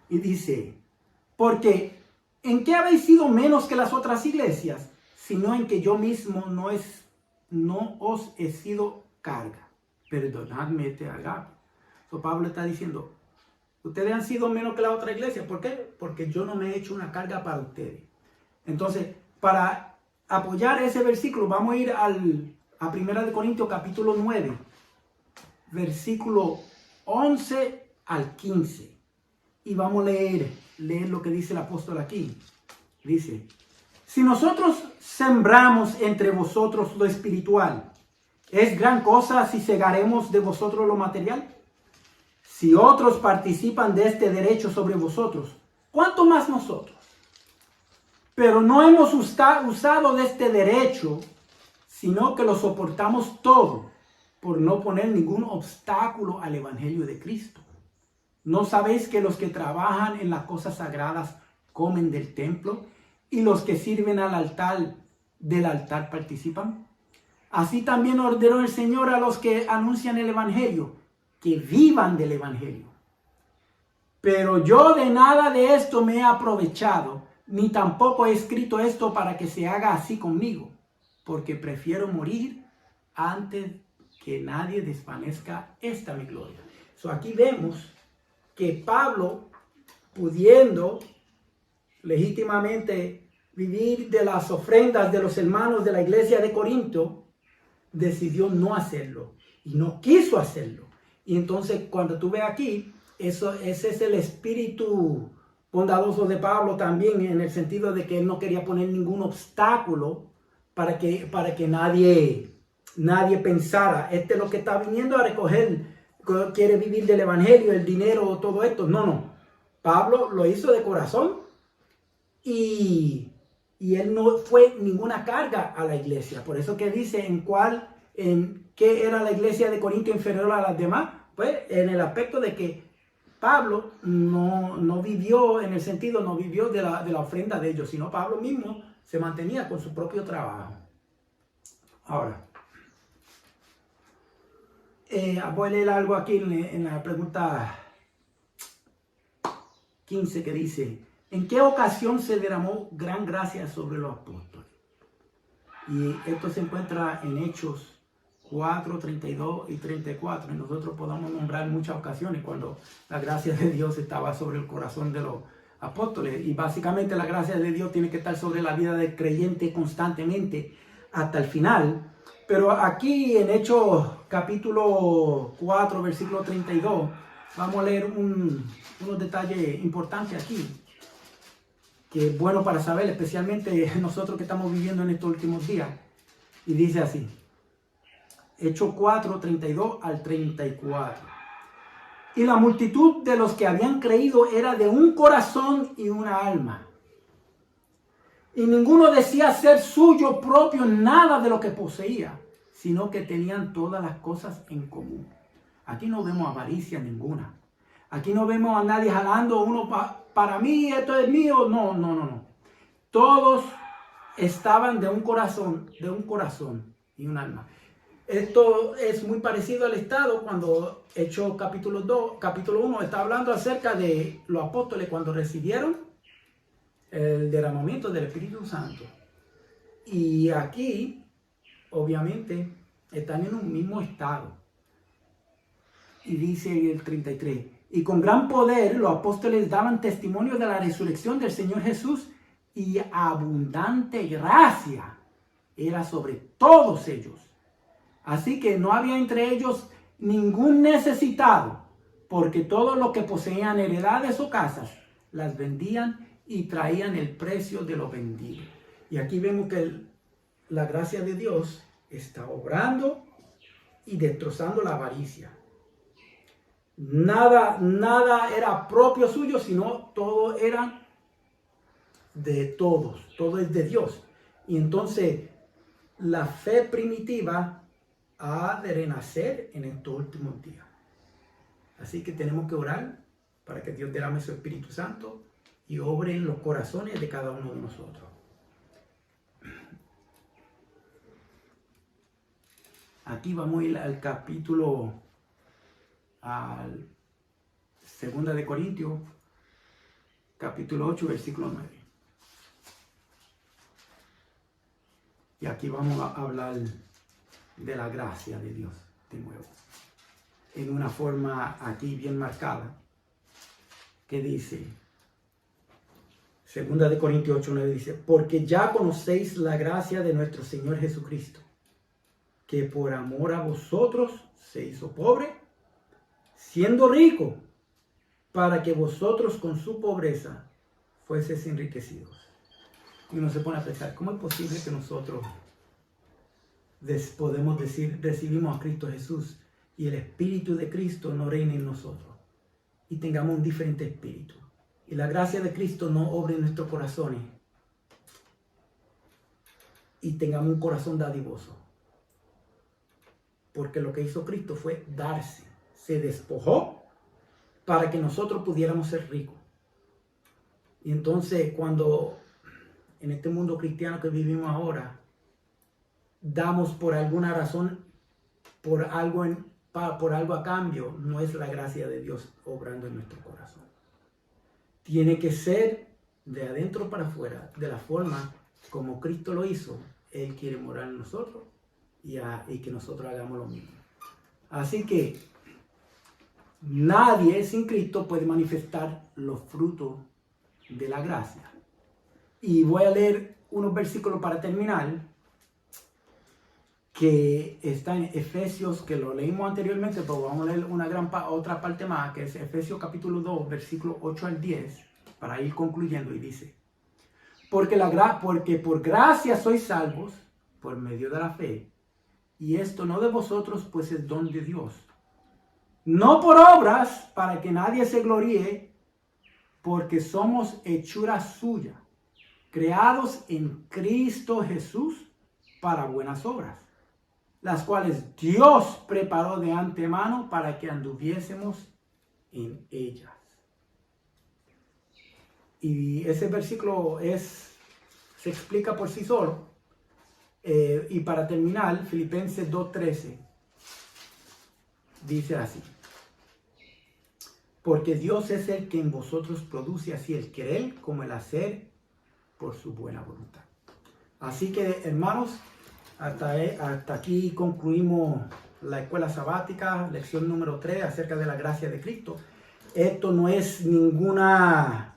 Y dice, porque ¿en qué habéis sido menos que las otras iglesias? Sino en que yo mismo no os he sido carga. Perdonadme este agape. So, Pablo está diciendo, ustedes han sido menos que la otra iglesia. ¿Por qué? Porque yo no me he hecho una carga para ustedes. Entonces, para apoyar ese versículo, vamos a ir a 1 de Corintios capítulo 9, versículo 11 al 15. Y vamos a leer lo que dice el apóstol aquí. Dice, si nosotros sembramos entre vosotros lo espiritual, ¿es gran cosa si segaremos de vosotros lo material? Si otros participan de este derecho sobre vosotros, ¿cuánto más nosotros? Pero no hemos usado de este derecho, sino que lo soportamos todo, por no poner ningún obstáculo al evangelio de Cristo. ¿No sabéis que los que trabajan en las cosas sagradas comen del templo y los que sirven del altar participan? Así también ordenó el Señor a los que anuncian el evangelio, que vivan del evangelio. Pero yo de nada de esto me he aprovechado, ni tampoco he escrito esto para que se haga así conmigo, porque prefiero morir antes que nadie desvanezca esta mi gloria. So, aquí vemos que Pablo, pudiendo legítimamente vivir de las ofrendas de los hermanos de la iglesia de Corinto, decidió no hacerlo y no quiso hacerlo. Y entonces cuando tú ves aquí, ese es el espíritu bondadoso de Pablo también, en el sentido de que él no quería poner ningún obstáculo para que nadie pensara, este es lo que está viniendo a recoger, quiere vivir del evangelio, el dinero, todo esto. No. Pablo lo hizo de corazón y él no fue ninguna carga a la iglesia. Por eso que dice en qué era la iglesia de Corinto inferior a las demás, pues en el aspecto de que Pablo no vivió, en el sentido, no vivió de la ofrenda de ellos, sino Pablo mismo se mantenía con su propio trabajo. Ahora, voy a leer algo aquí en la pregunta 15 que dice: ¿en qué ocasión se derramó gran gracia sobre los apóstoles? Y esto se encuentra en Hechos 4, 32 y 34. Y nosotros podamos nombrar muchas ocasiones cuando la gracia de Dios estaba sobre el corazón de los apóstoles. Y básicamente la gracia de Dios tiene que estar sobre la vida del creyente constantemente hasta el final. Pero aquí en Hechos capítulo 4, versículo 32, vamos a leer unos detalles importantes aquí, que es bueno para saber, especialmente nosotros que estamos viviendo en estos últimos días. Y dice así, Hechos 4, 32 al 34. Y la multitud de los que habían creído era de un corazón y una alma. Y ninguno decía ser suyo propio nada de lo que poseía, sino que tenían todas las cosas en común. Aquí no vemos avaricia ninguna. Aquí no vemos a nadie jalando uno para mí, esto es mío. No. Todos estaban de un corazón y un alma. Esto es muy parecido al estado cuando Hechos capítulo 1 está hablando acerca de los apóstoles cuando recibieron el derramamiento del Espíritu Santo. Y aquí, obviamente, están en un mismo estado. Y dice el 33, y con gran poder los apóstoles daban testimonio de la resurrección del Señor Jesús, y abundante gracia era sobre todos ellos. Así que no había entre ellos ningún necesitado, porque todos los que poseían heredades o casas las vendían y traían el precio de lo vendido. Y aquí vemos que la gracia de Dios está obrando y destrozando la avaricia. Nada era propio suyo, sino todo era de todos. Todo es de Dios. Y entonces la fe primitiva ha de renacer en estos últimos días. Así que tenemos que orar para que Dios derrame su Espíritu Santo y obre en los corazones de cada uno de nosotros. Aquí vamos a ir al capítulo, al 2 de Corintios, capítulo 8, versículo 9. Y aquí vamos a hablar de la gracia de Dios de nuevo, en una forma aquí bien marcada, que dice, 2 de Corintios 8, 9 dice, porque ya conocéis la gracia de nuestro Señor Jesucristo, que por amor a vosotros se hizo pobre, siendo rico, para que vosotros con su pobreza fueseis enriquecidos. Y uno se pone a pensar, ¿cómo es posible que nosotros podemos decir, recibimos a Cristo Jesús y el Espíritu de Cristo no reine en nosotros y tengamos un diferente espíritu? Y la gracia de Cristo no obre en nuestros corazones y tengamos un corazón dadivoso. Porque lo que hizo Cristo fue darse, se despojó para que nosotros pudiéramos ser ricos. Y entonces cuando en este mundo cristiano que vivimos ahora, damos por alguna razón, por algo a cambio, no es la gracia de Dios obrando en nuestro corazón. tiene que ser de adentro para afuera, de la forma como Cristo lo hizo. Él quiere morar en nosotros y que nosotros hagamos lo mismo. Así que nadie sin Cristo puede manifestar los frutos de la gracia. Y voy a leer unos versículos para terminar, que está en Efesios, que lo leímos anteriormente, pero vamos a leer otra parte más, que es Efesios capítulo 2, versículos 8 al 10, para ir concluyendo, y dice: porque por gracia sois salvos por medio de la fe, y esto no de vosotros, pues es don de Dios, no por obras, para que nadie se gloríe, porque somos hechura suya, creados en Cristo Jesús para buenas obras, las cuales Dios preparó de antemano para que anduviésemos en ellas. Y ese versículo se explica por sí solo. Y para terminar, Filipenses 2:13 dice así: porque Dios es el que en vosotros produce así el querer como el hacer por su buena voluntad. Así que, hermanos, hasta aquí concluimos la escuela sabática, lección número 3 acerca de la gracia de Cristo. Esto no es ninguna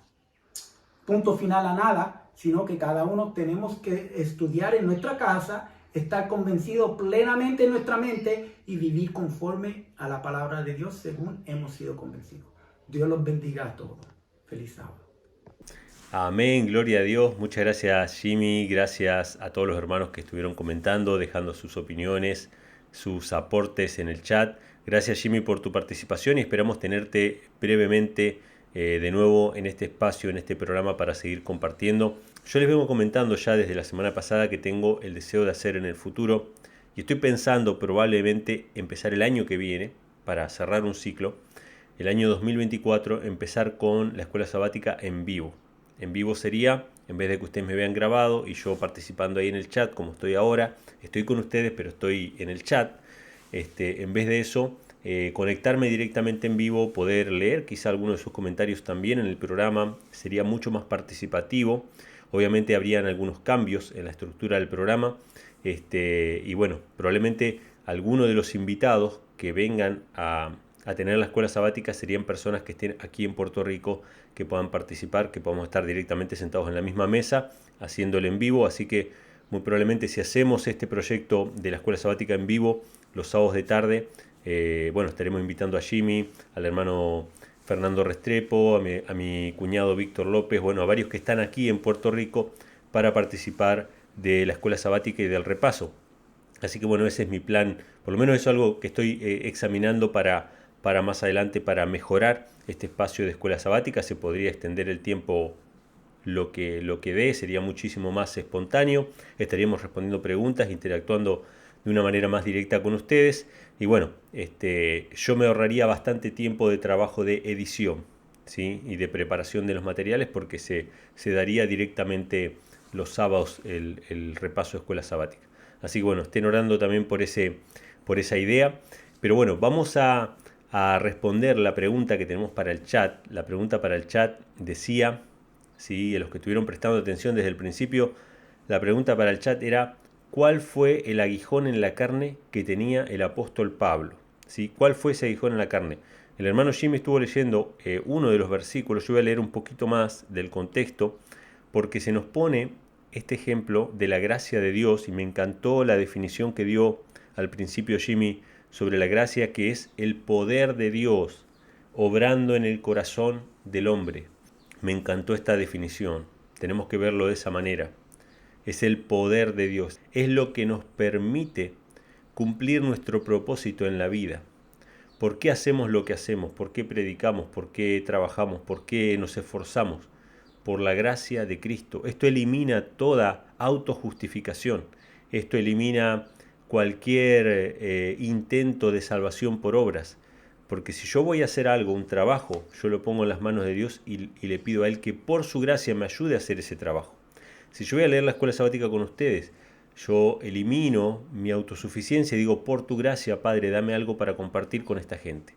punto final a nada, sino que cada uno tenemos que estudiar en nuestra casa, estar convencido plenamente en nuestra mente y vivir conforme a la palabra de Dios según hemos sido convencidos. Dios los bendiga a todos. Feliz sábado. Amén, gloria a Dios. Muchas gracias, Jimmy. Gracias a todos los hermanos que estuvieron comentando, dejando sus opiniones, sus aportes en el chat. Gracias, Jimmy, por tu participación y esperamos tenerte brevemente de nuevo en este espacio, en este programa, para seguir compartiendo. Yo les vengo comentando ya desde la semana pasada que tengo el deseo de hacer en el futuro, y estoy pensando probablemente empezar el año que viene, para cerrar un ciclo, el año 2024, empezar con la escuela sabática en vivo. En vivo sería, en vez de que ustedes me vean grabado y yo participando ahí en el chat, como estoy ahora, estoy con ustedes, pero estoy en el chat. En vez de eso, conectarme directamente en vivo, poder leer quizá algunos de sus comentarios también en el programa, sería mucho más participativo. Obviamente habrían algunos cambios en la estructura del programa, y bueno, probablemente algunos de los invitados que vengan a tener la escuela sabática serían personas que estén aquí en Puerto Rico, que puedan participar, que podamos estar directamente sentados en la misma mesa haciéndolo en vivo. Así que muy probablemente, si hacemos este proyecto de la escuela sabática en vivo los sábados de tarde, bueno, estaremos invitando a Jimmy, al hermano Fernando Restrepo, a mi cuñado Víctor López, bueno, a varios que están aquí en Puerto Rico para participar de la escuela sabática y del repaso. Así que bueno, ese es mi plan, por lo menos es algo que estoy examinando para más adelante, para mejorar este espacio de escuela sabática. Se podría extender el tiempo lo que dé, sería muchísimo más espontáneo, estaríamos respondiendo preguntas, interactuando de una manera más directa con ustedes, y bueno, yo me ahorraría bastante tiempo de trabajo de edición, ¿sí? Y de preparación de los materiales, porque se daría directamente los sábados el repaso de escuela sabática. Así que bueno, estén orando también por esa idea. Pero bueno, vamos a responder la pregunta que tenemos para el chat. La pregunta para el chat decía, ¿sí? A los que estuvieron prestando atención desde el principio, la pregunta para el chat era: ¿cuál fue el aguijón en la carne que tenía el apóstol Pablo? ¿Sí? ¿Cuál fue ese aguijón en la carne? El hermano Jimmy estuvo leyendo uno de los versículos. Yo voy a leer un poquito más del contexto, porque se nos pone este ejemplo de la gracia de Dios, y me encantó la definición que dio al principio Jimmy sobre la gracia, que es el poder de Dios obrando en el corazón del hombre. Me encantó esta definición. Tenemos que verlo de esa manera. Es el poder de Dios. Es lo que nos permite cumplir nuestro propósito en la vida. ¿Por qué hacemos lo que hacemos? ¿Por qué predicamos? ¿Por qué trabajamos? ¿Por qué nos esforzamos? Por la gracia de Cristo. Esto elimina toda autojustificación. Esto elimina cualquier intento de salvación por obras. Porque si yo voy a hacer algo, un trabajo, yo lo pongo en las manos de Dios y le pido a Él que por su gracia me ayude a hacer ese trabajo. Si yo voy a leer la escuela sabática con ustedes, yo elimino mi autosuficiencia y digo: por tu gracia, Padre, dame algo para compartir con esta gente.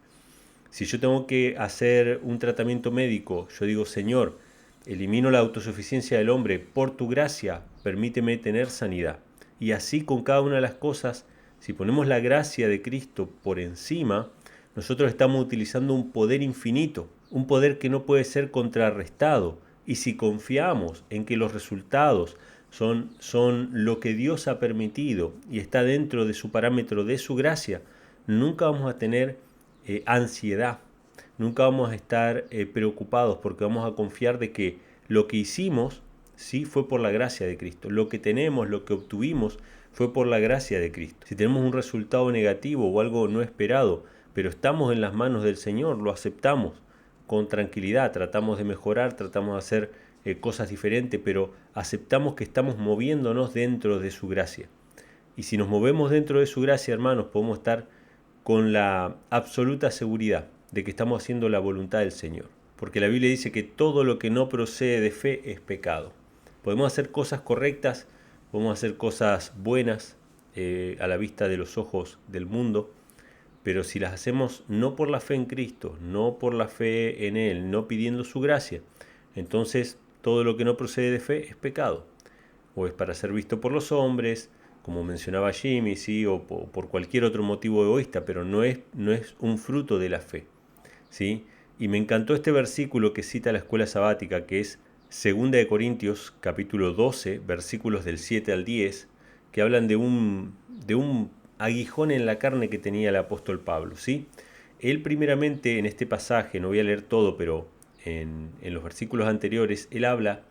Si yo tengo que hacer un tratamiento médico, yo digo, Señor, elimino la autosuficiencia del hombre, por tu gracia, permíteme tener sanidad. Y así con cada una de las cosas, si ponemos la gracia de Cristo por encima, nosotros estamos utilizando un poder infinito, un poder que no puede ser contrarrestado. Y si confiamos en que los resultados son lo que Dios ha permitido y está dentro de su parámetro de su gracia, nunca vamos a tener ansiedad, nunca vamos a estar preocupados, porque vamos a confiar de que lo que hicimos sí fue por la gracia de Cristo, lo que tenemos, lo que obtuvimos fue por la gracia de Cristo. Si tenemos un resultado negativo o algo no esperado, pero estamos en las manos del Señor, lo aceptamos con tranquilidad, tratamos de mejorar, tratamos de hacer cosas diferentes, pero aceptamos que estamos moviéndonos dentro de su gracia. Y si nos movemos dentro de su gracia, hermanos, podemos estar con la absoluta seguridad de que estamos haciendo la voluntad del Señor. Porque la Biblia dice que todo lo que no procede de fe es pecado. Podemos hacer cosas correctas, podemos hacer cosas buenas a la vista de los ojos del mundo, pero si las hacemos no por la fe en Cristo, no por la fe en Él, no pidiendo su gracia, entonces todo lo que no procede de fe es pecado. O es para ser visto por los hombres, como mencionaba Jimmy, ¿sí? O por cualquier otro motivo egoísta, pero no es un fruto de la fe, ¿sí? Y me encantó este versículo que cita la escuela sabática, que es 2 Corintios capítulo 12, versículos del 7 al 10, que hablan de un aguijón en la carne que tenía el apóstol Pablo, ¿sí? Él primeramente en este pasaje, no voy a leer todo, pero en los versículos anteriores, él habla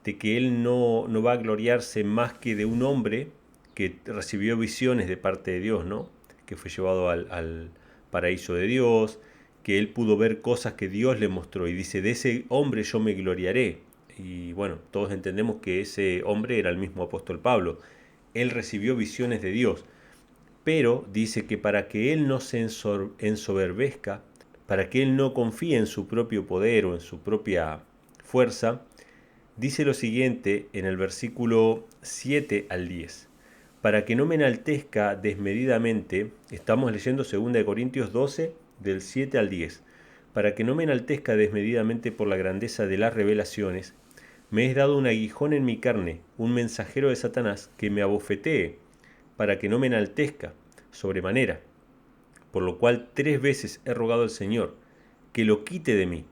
de que él no va a gloriarse más que de un hombre que recibió visiones de parte de Dios, ¿no? Que fue llevado al paraíso de Dios, que él pudo ver cosas que Dios le mostró, y dice, de ese hombre yo me gloriaré. Y bueno, todos entendemos que ese hombre era el mismo apóstol Pablo. Él recibió visiones de Dios, pero dice que para que él no se ensoberbezca, para que él no confíe en su propio poder o en su propia fuerza, dice lo siguiente en el versículo 7 al 10. Para que no me enaltezca desmedidamente, estamos leyendo 2 Corintios 12, del 7 al 10. Para que no me enaltezca desmedidamente por la grandeza de las revelaciones, me es dado un aguijón en mi carne, un mensajero de Satanás que me abofetee, para que no me enaltezca sobremanera. Por lo cual 3 veces he rogado al Señor que lo quite de mí,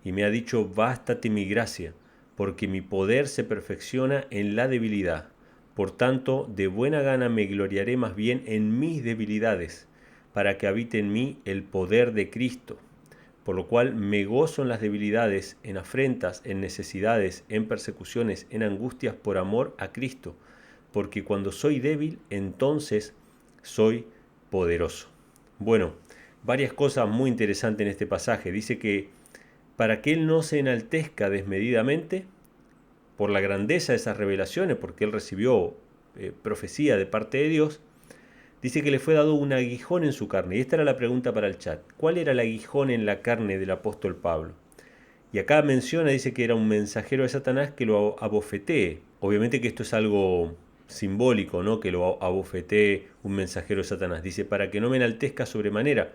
y me ha dicho, bástate mi gracia, porque mi poder se perfecciona en la debilidad. Por tanto, de buena gana me gloriaré más bien en mis debilidades, para que habite en mí el poder de Cristo. Por lo cual me gozo en las debilidades, en afrentas, en necesidades, en persecuciones, en angustias por amor a Cristo, porque cuando soy débil, entonces soy poderoso. Bueno, varias cosas muy interesantes en este pasaje. Dice que para que él no se enaltezca desmedidamente, por la grandeza de esas revelaciones, porque él recibió profecía de parte de Dios, dice que le fue dado un aguijón en su carne. Y esta era la pregunta para el chat. ¿Cuál era el aguijón en la carne del apóstol Pablo? Y acá menciona, dice que era un mensajero de Satanás que lo abofetee. Obviamente que esto es algo simbólico, ¿no? Que lo abofetee un mensajero de Satanás. Dice, para que no me enaltezca sobremanera,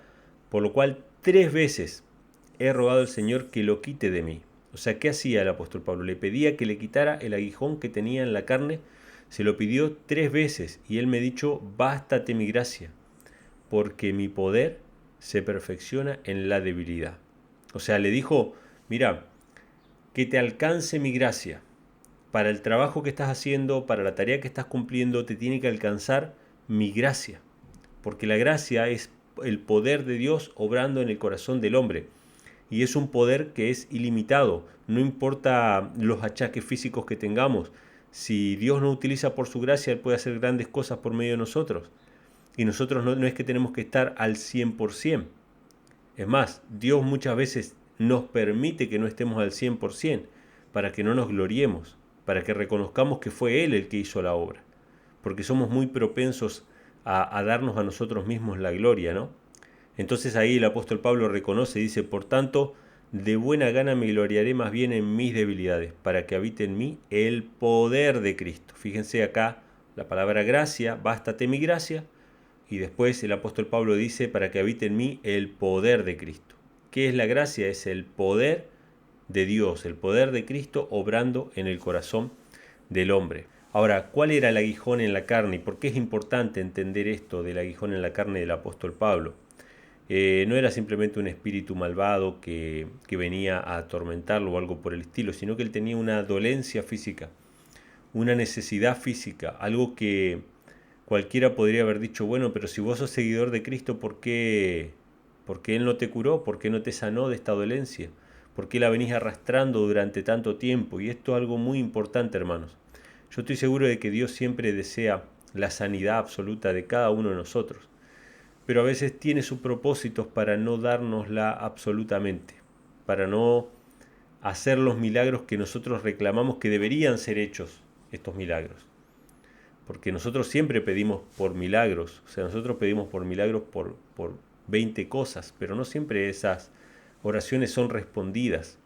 por lo cual 3 veces he rogado al Señor que lo quite de mí. O sea, ¿qué hacía el apóstol Pablo? Le pedía que le quitara el aguijón que tenía en la carne. Se lo pidió 3 veces y él me ha dicho, bástate mi gracia, porque mi poder se perfecciona en la debilidad. O sea, le dijo, mira, que te alcance mi gracia. Para el trabajo que estás haciendo, para la tarea que estás cumpliendo, te tiene que alcanzar mi gracia. Porque la gracia es el poder de Dios obrando en el corazón del hombre. Y es un poder que es ilimitado. No importa los achaques físicos que tengamos. Si Dios nos utiliza por su gracia, Él puede hacer grandes cosas por medio de nosotros. Y nosotros no es que tenemos que estar al 100%. Es más, Dios muchas veces nos permite que no estemos al 100% para que no nos gloriemos, para que reconozcamos que fue Él el que hizo la obra. Porque somos muy propensos a darnos a nosotros mismos la gloria, ¿no? Entonces ahí el apóstol Pablo reconoce y dice, por tanto, de buena gana me gloriaré más bien en mis debilidades, para que habite en mí el poder de Cristo. Fíjense acá la palabra gracia, bástate mi gracia, y después el apóstol Pablo dice, para que habite en mí el poder de Cristo. ¿Qué es la gracia? Es el poder de Dios, el poder de Cristo obrando en el corazón del hombre. Ahora, ¿cuál era el aguijón en la carne? ¿Y por qué es importante entender esto del aguijón en la carne del apóstol Pablo? No era simplemente un espíritu malvado que venía a atormentarlo o algo por el estilo, sino que él tenía una dolencia física, una necesidad física, algo que cualquiera podría haber dicho, bueno, pero si vos sos seguidor de Cristo, ¿por qué Él no te curó? ¿Por qué no te sanó de esta dolencia? ¿Por qué la venís arrastrando durante tanto tiempo? Y esto es algo muy importante, hermanos. Yo estoy seguro de que Dios siempre desea la sanidad absoluta de cada uno de nosotros, pero a veces tiene sus propósitos para no dárnosla absolutamente, para no hacer los milagros que nosotros reclamamos que deberían ser hechos, estos milagros. Porque nosotros siempre pedimos por milagros, o sea, nosotros pedimos por milagros por 20 cosas, pero no siempre esas oraciones son respondidas.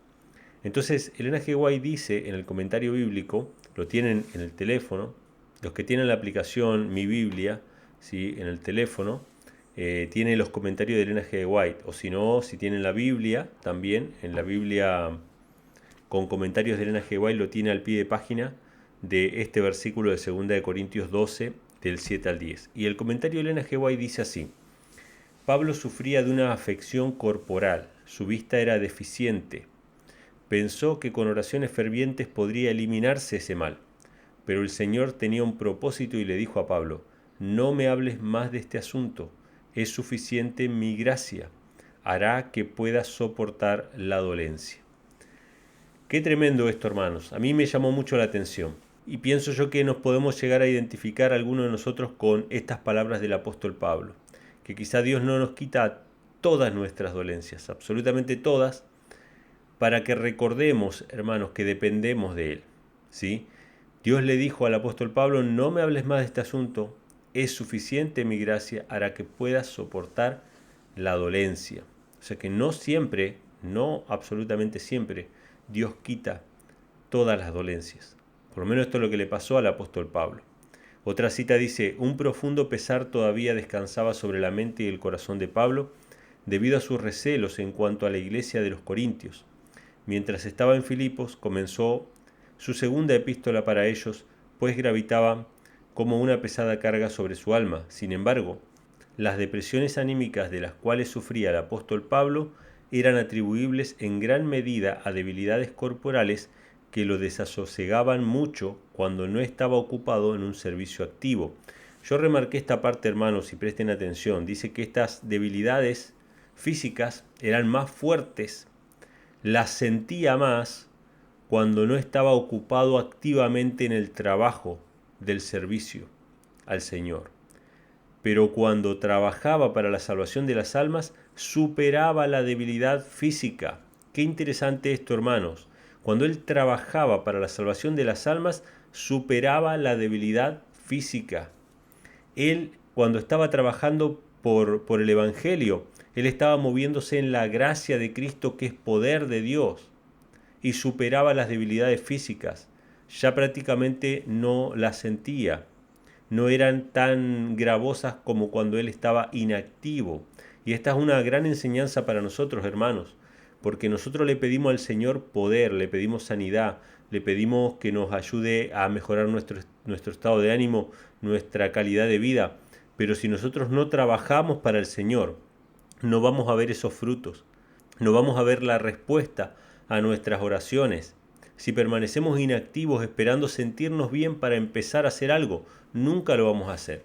Entonces, Elena G. White dice en el comentario bíblico, lo tienen en el teléfono, los que tienen la aplicación Mi Biblia, ¿sí? En el teléfono, tiene los comentarios de Elena G. White, o si no, si tienen la Biblia, también en la Biblia con comentarios de Elena G. White lo tiene al pie de página de este versículo de 2 de Corintios 12, del 7 al 10. Y el comentario de Elena G. White dice así: Pablo sufría de una afección corporal, su vista era deficiente. Pensó que con oraciones fervientes podría eliminarse ese mal, pero el Señor tenía un propósito y le dijo a Pablo: no me hables más de este asunto, es suficiente mi gracia, hará que puedas soportar la dolencia. Qué tremendo esto, hermanos, a mí me llamó mucho la atención y pienso yo que nos podemos llegar a identificar algunos de nosotros con estas palabras del apóstol Pablo, que quizá Dios no nos quita todas nuestras dolencias, absolutamente todas, para que recordemos, hermanos, que dependemos de Él, ¿sí? Dios le dijo al apóstol Pablo: no me hables más de este asunto, es suficiente mi gracia, hará que puedas soportar la dolencia. O sea que no siempre, no absolutamente siempre, Dios quita todas las dolencias. Por lo menos esto es lo que le pasó al apóstol Pablo. Otra cita dice: un profundo pesar todavía descansaba sobre la mente y el corazón de Pablo debido a sus recelos en cuanto a la iglesia de los Corintios. Mientras estaba en Filipos, comenzó su segunda epístola para ellos, pues gravitaba como una pesada carga sobre su alma. Sin embargo, las depresiones anímicas de las cuales sufría el apóstol Pablo eran atribuibles en gran medida a debilidades corporales que lo desasosegaban mucho cuando no estaba ocupado en un servicio activo. Yo remarqué esta parte, hermanos, y presten atención. Dice que estas debilidades físicas eran más fuertes, las sentía más cuando no estaba ocupado activamente en el trabajo del servicio al Señor. Pero cuando trabajaba para la salvación de las almas, superaba la debilidad física. Qué interesante esto, hermanos. Cuando él trabajaba para la salvación de las almas, superaba la debilidad física. Él, cuando estaba trabajando por el Evangelio, él estaba moviéndose en la gracia de Cristo, que es poder de Dios, y superaba las debilidades físicas. Ya prácticamente no las sentía. No eran tan gravosas como cuando él estaba inactivo. Y esta es una gran enseñanza para nosotros, hermanos, porque nosotros le pedimos al Señor poder, le pedimos sanidad, le pedimos que nos ayude a mejorar nuestro estado de ánimo, nuestra calidad de vida. Pero si nosotros no trabajamos para el Señor, no vamos a ver esos frutos, no vamos a ver la respuesta a nuestras oraciones. Si permanecemos inactivos esperando sentirnos bien para empezar a hacer algo, nunca lo vamos a hacer.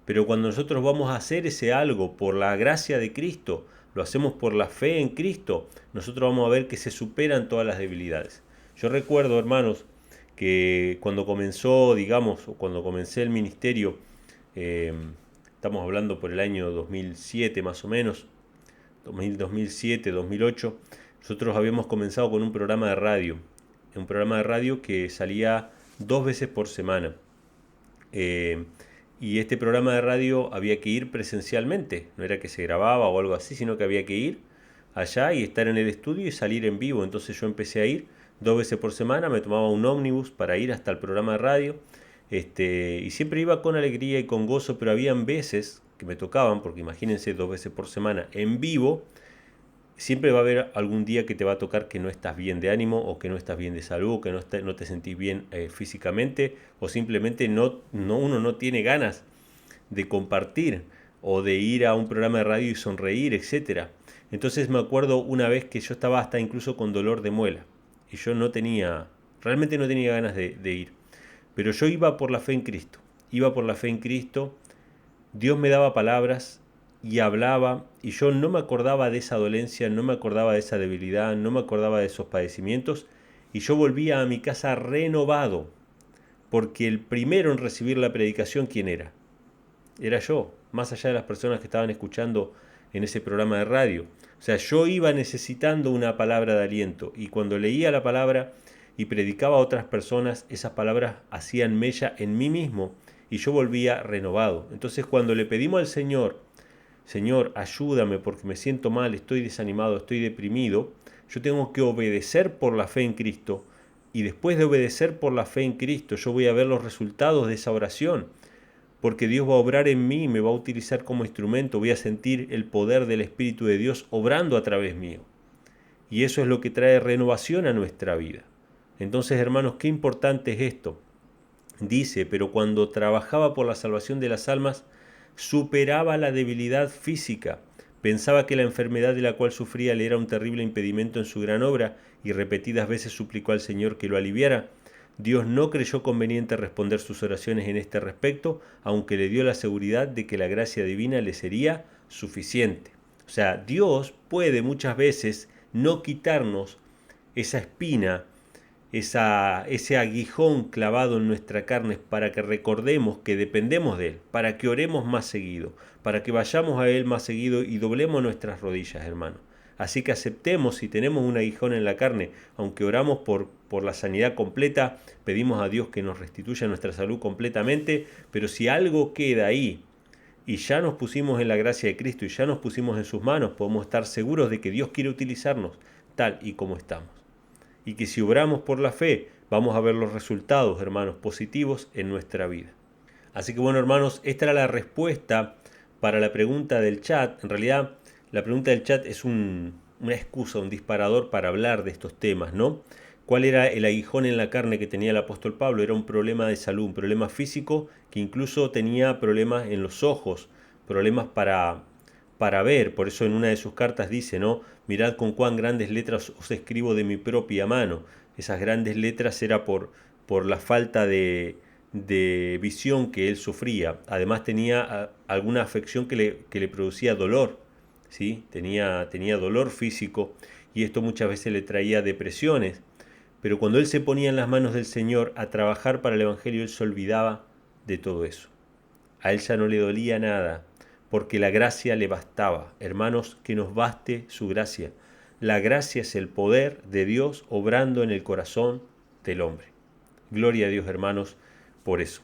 Pero cuando nosotros vamos a hacer ese algo por la gracia de Cristo, lo hacemos por la fe en Cristo, nosotros vamos a ver que se superan todas las debilidades. Yo recuerdo, hermanos, que cuando comenzó, digamos, o cuando comencé el ministerio, estamos hablando por el año 2007 más o menos, 2007, 2008, nosotros habíamos comenzado con un programa de radio. Un programa de radio que salía 2 veces por semana. Y este programa de radio había que ir presencialmente. No era que se grababa o algo así, sino que había que ir allá y estar en el estudio y salir en vivo. Entonces yo empecé a ir 2 veces por semana, me tomaba un ómnibus para ir hasta el programa de radio. Y siempre iba con alegría y con gozo, pero habían veces que me tocaban, porque imagínense 2 veces por semana en vivo, siempre va a haber algún día que te va a tocar que no estás bien de ánimo, o que no estás bien de salud, o que no te sentís bien físicamente, o simplemente uno no tiene ganas de compartir o de ir a un programa de radio y sonreír, etcétera. Entonces me acuerdo una vez que yo estaba hasta incluso con dolor de muela y yo realmente no tenía ganas de ir. Pero yo iba por la fe en Cristo, iba por la fe en Cristo. Dios me daba palabras y hablaba, y yo no me acordaba de esa dolencia, no me acordaba de esa debilidad, no me acordaba de esos padecimientos, y yo volvía a mi casa renovado, porque el primero en recibir la predicación, ¿quién era? Era yo, más allá de las personas que estaban escuchando en ese programa de radio. O sea, yo iba necesitando una palabra de aliento, y cuando leía la palabra y predicaba a otras personas, esas palabras hacían mella en mí mismo y yo volvía renovado. Entonces, cuando le pedimos al Señor, Señor, ayúdame porque me siento mal, estoy desanimado, estoy deprimido, yo tengo que obedecer por la fe en Cristo, y después de obedecer por la fe en Cristo, yo voy a ver los resultados de esa oración, porque Dios va a obrar en mí, me va a utilizar como instrumento, voy a sentir el poder del Espíritu de Dios obrando a través mío. Y eso es lo que trae renovación a nuestra vida. Entonces, hermanos, qué importante es esto. Dice, pero cuando trabajaba por la salvación de las almas, superaba la debilidad física. Pensaba que la enfermedad de la cual sufría le era un terrible impedimento en su gran obra, y repetidas veces suplicó al Señor que lo aliviara. Dios no creyó conveniente responder sus oraciones en este respecto, aunque le dio la seguridad de que la gracia divina le sería suficiente. O sea, Dios puede muchas veces no quitarnos esa espina, ese aguijón clavado en nuestra carne, para que recordemos que dependemos de Él, para que oremos más seguido, para que vayamos a Él más seguido y doblemos nuestras rodillas, hermano. Así que aceptemos, si tenemos un aguijón en la carne, aunque oramos por la sanidad completa, pedimos a Dios que nos restituya nuestra salud completamente, pero si algo queda ahí y ya nos pusimos en la gracia de Cristo y ya nos pusimos en sus manos, podemos estar seguros de que Dios quiere utilizarnos tal y como estamos. Y que si obramos por la fe, vamos a ver los resultados, hermanos, positivos en nuestra vida. Así que bueno, hermanos, esta era la respuesta para la pregunta del chat. En realidad, la pregunta del chat es una excusa, un disparador para hablar de estos temas, ¿no? ¿Cuál era el aguijón en la carne que tenía el apóstol Pablo? Era un problema de salud, un problema físico, que incluso tenía problemas en los ojos, problemas para ver. Por eso en una de sus cartas dice, ¿no? Mirad con cuán grandes letras os escribo de mi propia mano. Esas grandes letras era por la falta de visión que él sufría. Además tenía alguna afección que le producía dolor, ¿sí? Tenía dolor físico, y esto muchas veces le traía depresiones. Pero cuando él se ponía en las manos del Señor a trabajar para el Evangelio, él se olvidaba de todo eso. A él ya no le dolía nada, porque la gracia le bastaba. Hermanos, que nos baste su gracia. La gracia es el poder de Dios obrando en el corazón del hombre. Gloria a Dios, hermanos, por eso.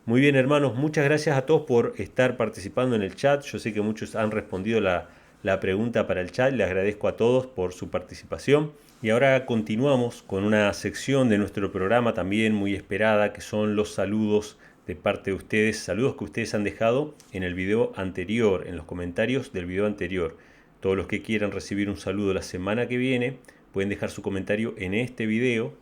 Muy bien, hermanos, muchas gracias a todos por estar participando en el chat. Yo sé que muchos han respondido la pregunta para el chat. Les agradezco a todos por su participación. Y ahora continuamos con una sección de nuestro programa también muy esperada, que son los saludos de parte de ustedes, saludos que ustedes han dejado en el video anterior, en los comentarios del video anterior. Todos los que quieran recibir un saludo la semana que viene, pueden dejar su comentario en este video,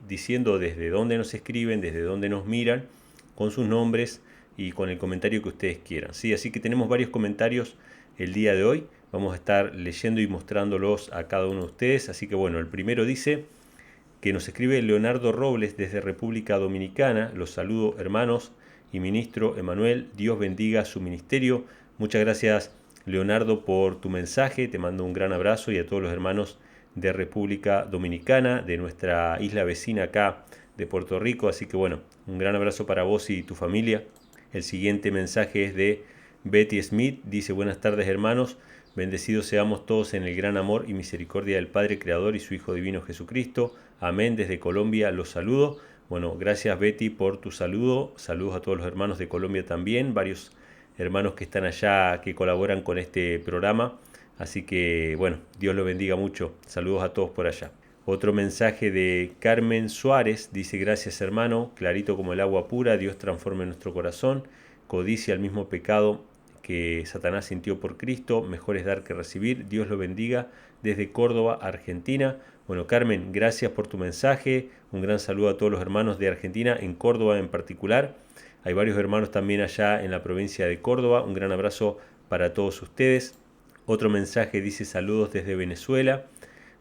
diciendo desde dónde nos escriben, desde dónde nos miran, con sus nombres y con el comentario que ustedes quieran, ¿sí? Así que tenemos varios comentarios el día de hoy. Vamos a estar leyendo y mostrándolos a cada uno de ustedes. Así que bueno, el primero dice que nos escribe Leonardo Robles desde República Dominicana. Los saludo, hermanos y ministro Emanuel. Dios bendiga su ministerio. Muchas gracias, Leonardo, por tu mensaje. Te mando un gran abrazo, y a todos los hermanos de República Dominicana, de nuestra isla vecina acá de Puerto Rico. Así que bueno, un gran abrazo para vos y tu familia. El siguiente mensaje es de Betty Smith. Dice: buenas tardes, hermanos. Bendecidos seamos todos en el gran amor y misericordia del Padre Creador y su Hijo Divino Jesucristo. Amén. Desde Colombia los saludo. Bueno, gracias, Betty, por tu saludo. Saludos a todos los hermanos de Colombia también. Varios hermanos que están allá, que colaboran con este programa. Así que, bueno, Dios los bendiga mucho. Saludos a todos por allá. Otro mensaje de Carmen Suárez. Dice: gracias, hermano. Clarito como el agua pura. Dios transforme nuestro corazón. Codicia el mismo pecado que Satanás sintió por Cristo, mejor es dar que recibir. Dios lo bendiga desde Córdoba, Argentina. Bueno, Carmen, gracias por tu mensaje. Un gran saludo a todos los hermanos de Argentina, en Córdoba en particular. Hay varios hermanos también allá en la provincia de Córdoba. Un gran abrazo para todos ustedes. Otro mensaje dice: saludos desde Venezuela.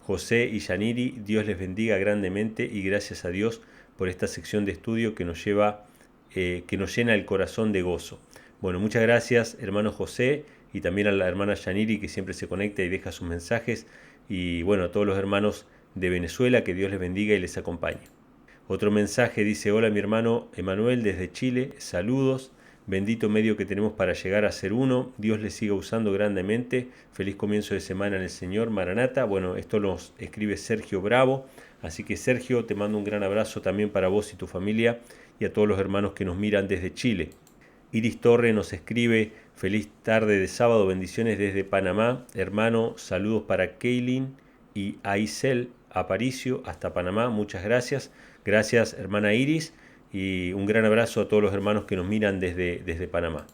José y Yaniri, Dios les bendiga grandemente y gracias a Dios por esta sección de estudio que nos llena el corazón de gozo. Bueno, muchas gracias, hermano José, y también a la hermana Yaniri, que siempre se conecta y deja sus mensajes. Y bueno, a todos los hermanos de Venezuela, que Dios les bendiga y les acompañe. Otro mensaje dice: hola mi hermano Emanuel desde Chile, saludos. Bendito medio que tenemos para llegar a ser uno. Dios les siga usando grandemente. Feliz comienzo de semana en el Señor. Maranata. Bueno, esto nos escribe Sergio Bravo. Así que Sergio, te mando un gran abrazo también para vos y tu familia y a todos los hermanos que nos miran desde Chile. Iris Torre nos escribe: feliz tarde de sábado, bendiciones desde Panamá. Hermano, saludos para Keilin y Aisel Aparicio hasta Panamá. Muchas gracias. Gracias, hermana Iris. Y un gran abrazo a todos los hermanos que nos miran desde Panamá.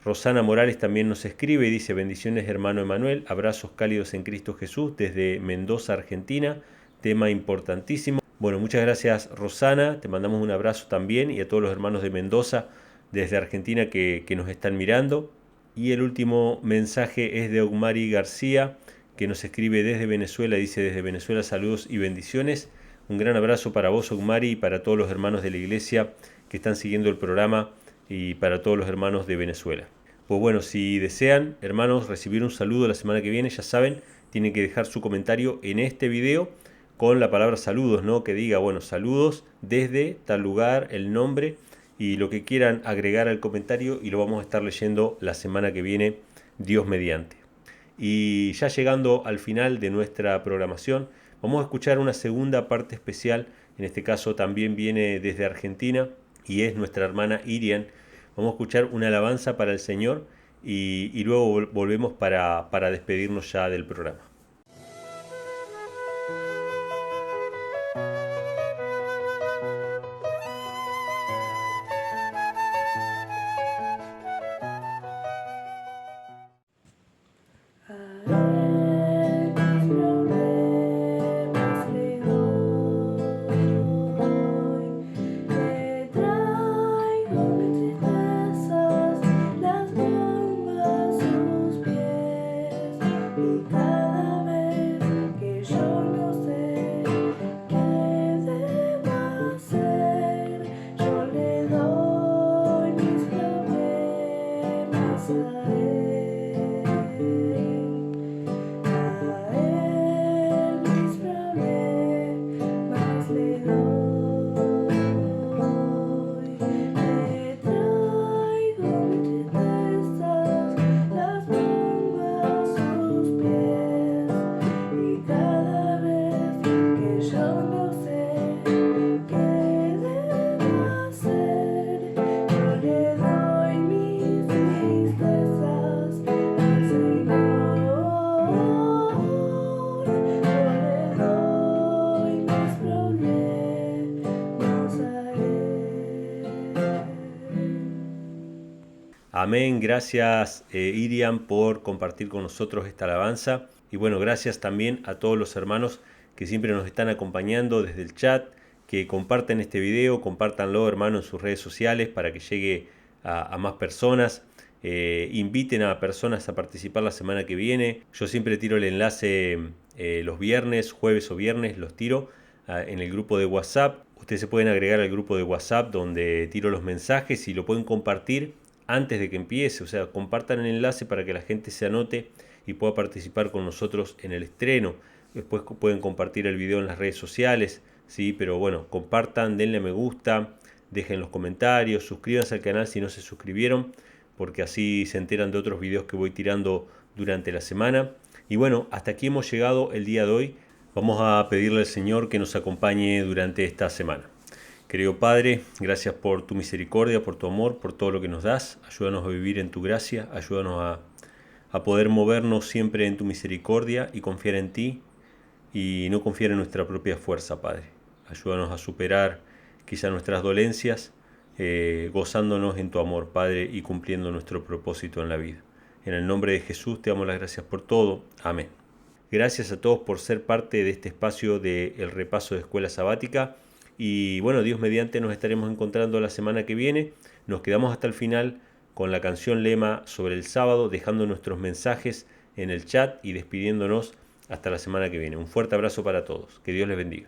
Rosana Morales también nos escribe y dice: bendiciones hermano Emanuel, abrazos cálidos en Cristo Jesús desde Mendoza, Argentina, tema importantísimo. Bueno, muchas gracias Rosana, te mandamos un abrazo también y a todos los hermanos de Mendoza desde Argentina que nos están mirando. Y el último mensaje es de Ogmari García, que nos escribe desde Venezuela, dice: desde Venezuela saludos y bendiciones. Un gran abrazo para vos, Ogmari, y para todos los hermanos de la iglesia que están siguiendo el programa y para todos los hermanos de Venezuela. Pues bueno, si desean, hermanos, recibir un saludo la semana que viene, ya saben, tienen que dejar su comentario en este video con la palabra saludos, ¿no? Que diga, bueno, saludos desde tal lugar, el nombre y lo que quieran agregar al comentario y lo vamos a estar leyendo la semana que viene, Dios mediante. Y ya llegando al final de nuestra programación, vamos a escuchar una segunda parte especial. En este caso también viene desde Argentina y es nuestra hermana Irian. Vamos a escuchar una alabanza para el Señor y luego volvemos para despedirnos ya del programa. Amén, gracias Iriam por compartir con nosotros esta alabanza y bueno, gracias también a todos los hermanos que siempre nos están acompañando desde el chat, que compartan este video, compártanlo hermano en sus redes sociales para que llegue a más personas, inviten a personas a participar la semana que viene. Yo siempre tiro el enlace los viernes, jueves o viernes los tiro en el grupo de WhatsApp. Ustedes se pueden agregar al grupo de WhatsApp donde tiro los mensajes y lo pueden compartir antes de que empiece, o sea, compartan el enlace para que la gente se anote y pueda participar con nosotros en el estreno. Después pueden compartir el video en las redes sociales, ¿sí? Pero bueno, compartan, denle me gusta, dejen los comentarios, suscríbanse al canal si no se suscribieron, porque así se enteran de otros videos que voy tirando durante la semana. Y bueno, hasta aquí hemos llegado el día de hoy. Vamos a pedirle al Señor que nos acompañe durante esta semana. Querido Padre, gracias por tu misericordia, por tu amor, por todo lo que nos das. Ayúdanos a vivir en tu gracia, ayúdanos a poder movernos siempre en tu misericordia y confiar en ti y no confiar en nuestra propia fuerza, Padre. Ayúdanos a superar quizá nuestras dolencias, gozándonos en tu amor, Padre, y cumpliendo nuestro propósito en la vida. En el nombre de Jesús te damos las gracias por todo. Amén. Gracias a todos por ser parte de este espacio del repaso de Escuela Sabática. Y bueno, Dios mediante nos estaremos encontrando la semana que viene. Nos quedamos hasta el final con la canción lema sobre el sábado, dejando nuestros mensajes en el chat y despidiéndonos hasta la semana que viene. Un fuerte abrazo para todos. Que Dios les bendiga.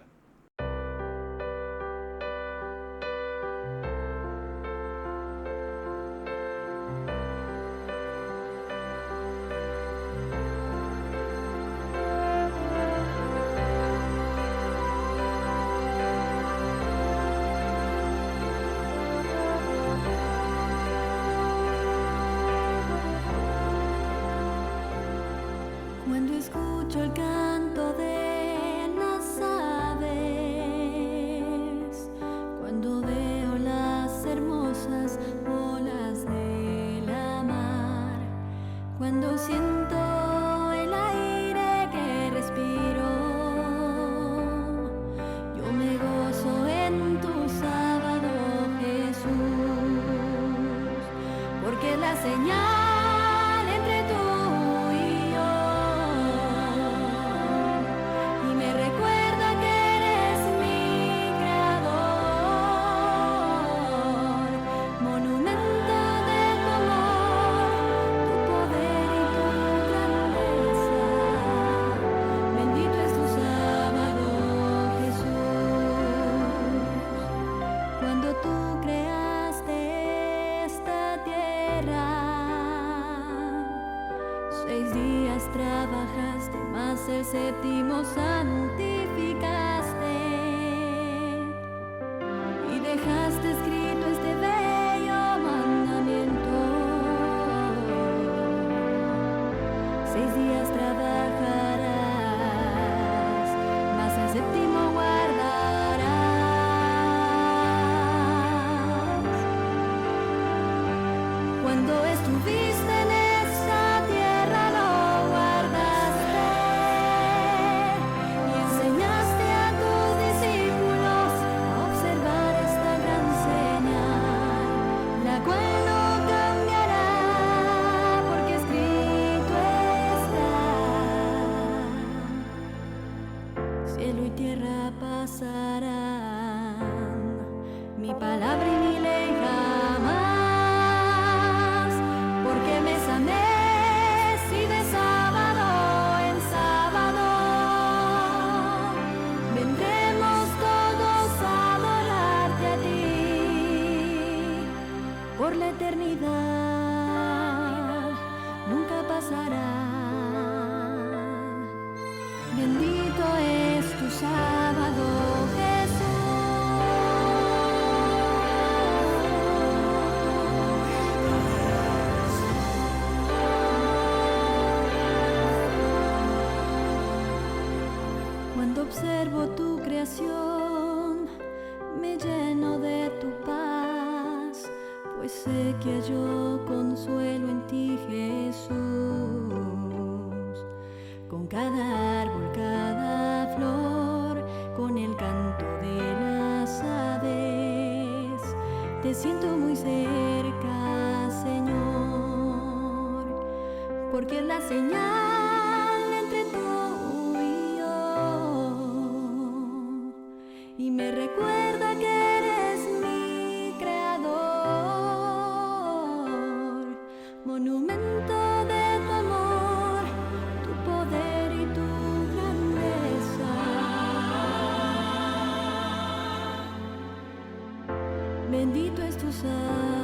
Cuando escucho el canto de las aves, cuando veo las hermosas olas de la mar, cuando siento el aire que respiro, yo me gozo en tu sábado, Jesús, porque la señal entre tú y yo. Y me recuerda que eres mi creador, monumento de tu amor, tu poder y tu grandeza. Bendito es tu sábado, Jesús. Cuando tú creaste esta tierra, 6 días trabajaste, mas el séptimo santificaste y dejaste escrito este bello mandamiento. 6 días trabajarás, mas el séptimo guardarás. Cuando estuviste en esta tierra lo guardaste y enseñaste a tus discípulos a observar esta gran señal, la cual no cambiará, porque escrito está. Cielo y tierra pasarán, mi palabra y mi ley jamás, porque mes a mes y de sábado en sábado vendremos todos a adorarte a ti por la eternidad, nunca pasará. Bendito es tu sábado, Cuando observo tu creación, me lleno de tu paz, pues sé que hallo consuelo en ti, Jesús. Con cada árbol, cada flor, con el canto de las aves, te siento muy cerca, Señor, porque la señal entre tú y yo, y me recuerda que eres mi creador, monumento de tu amor, tu poder y tu grandeza. Bendito es tu sábado.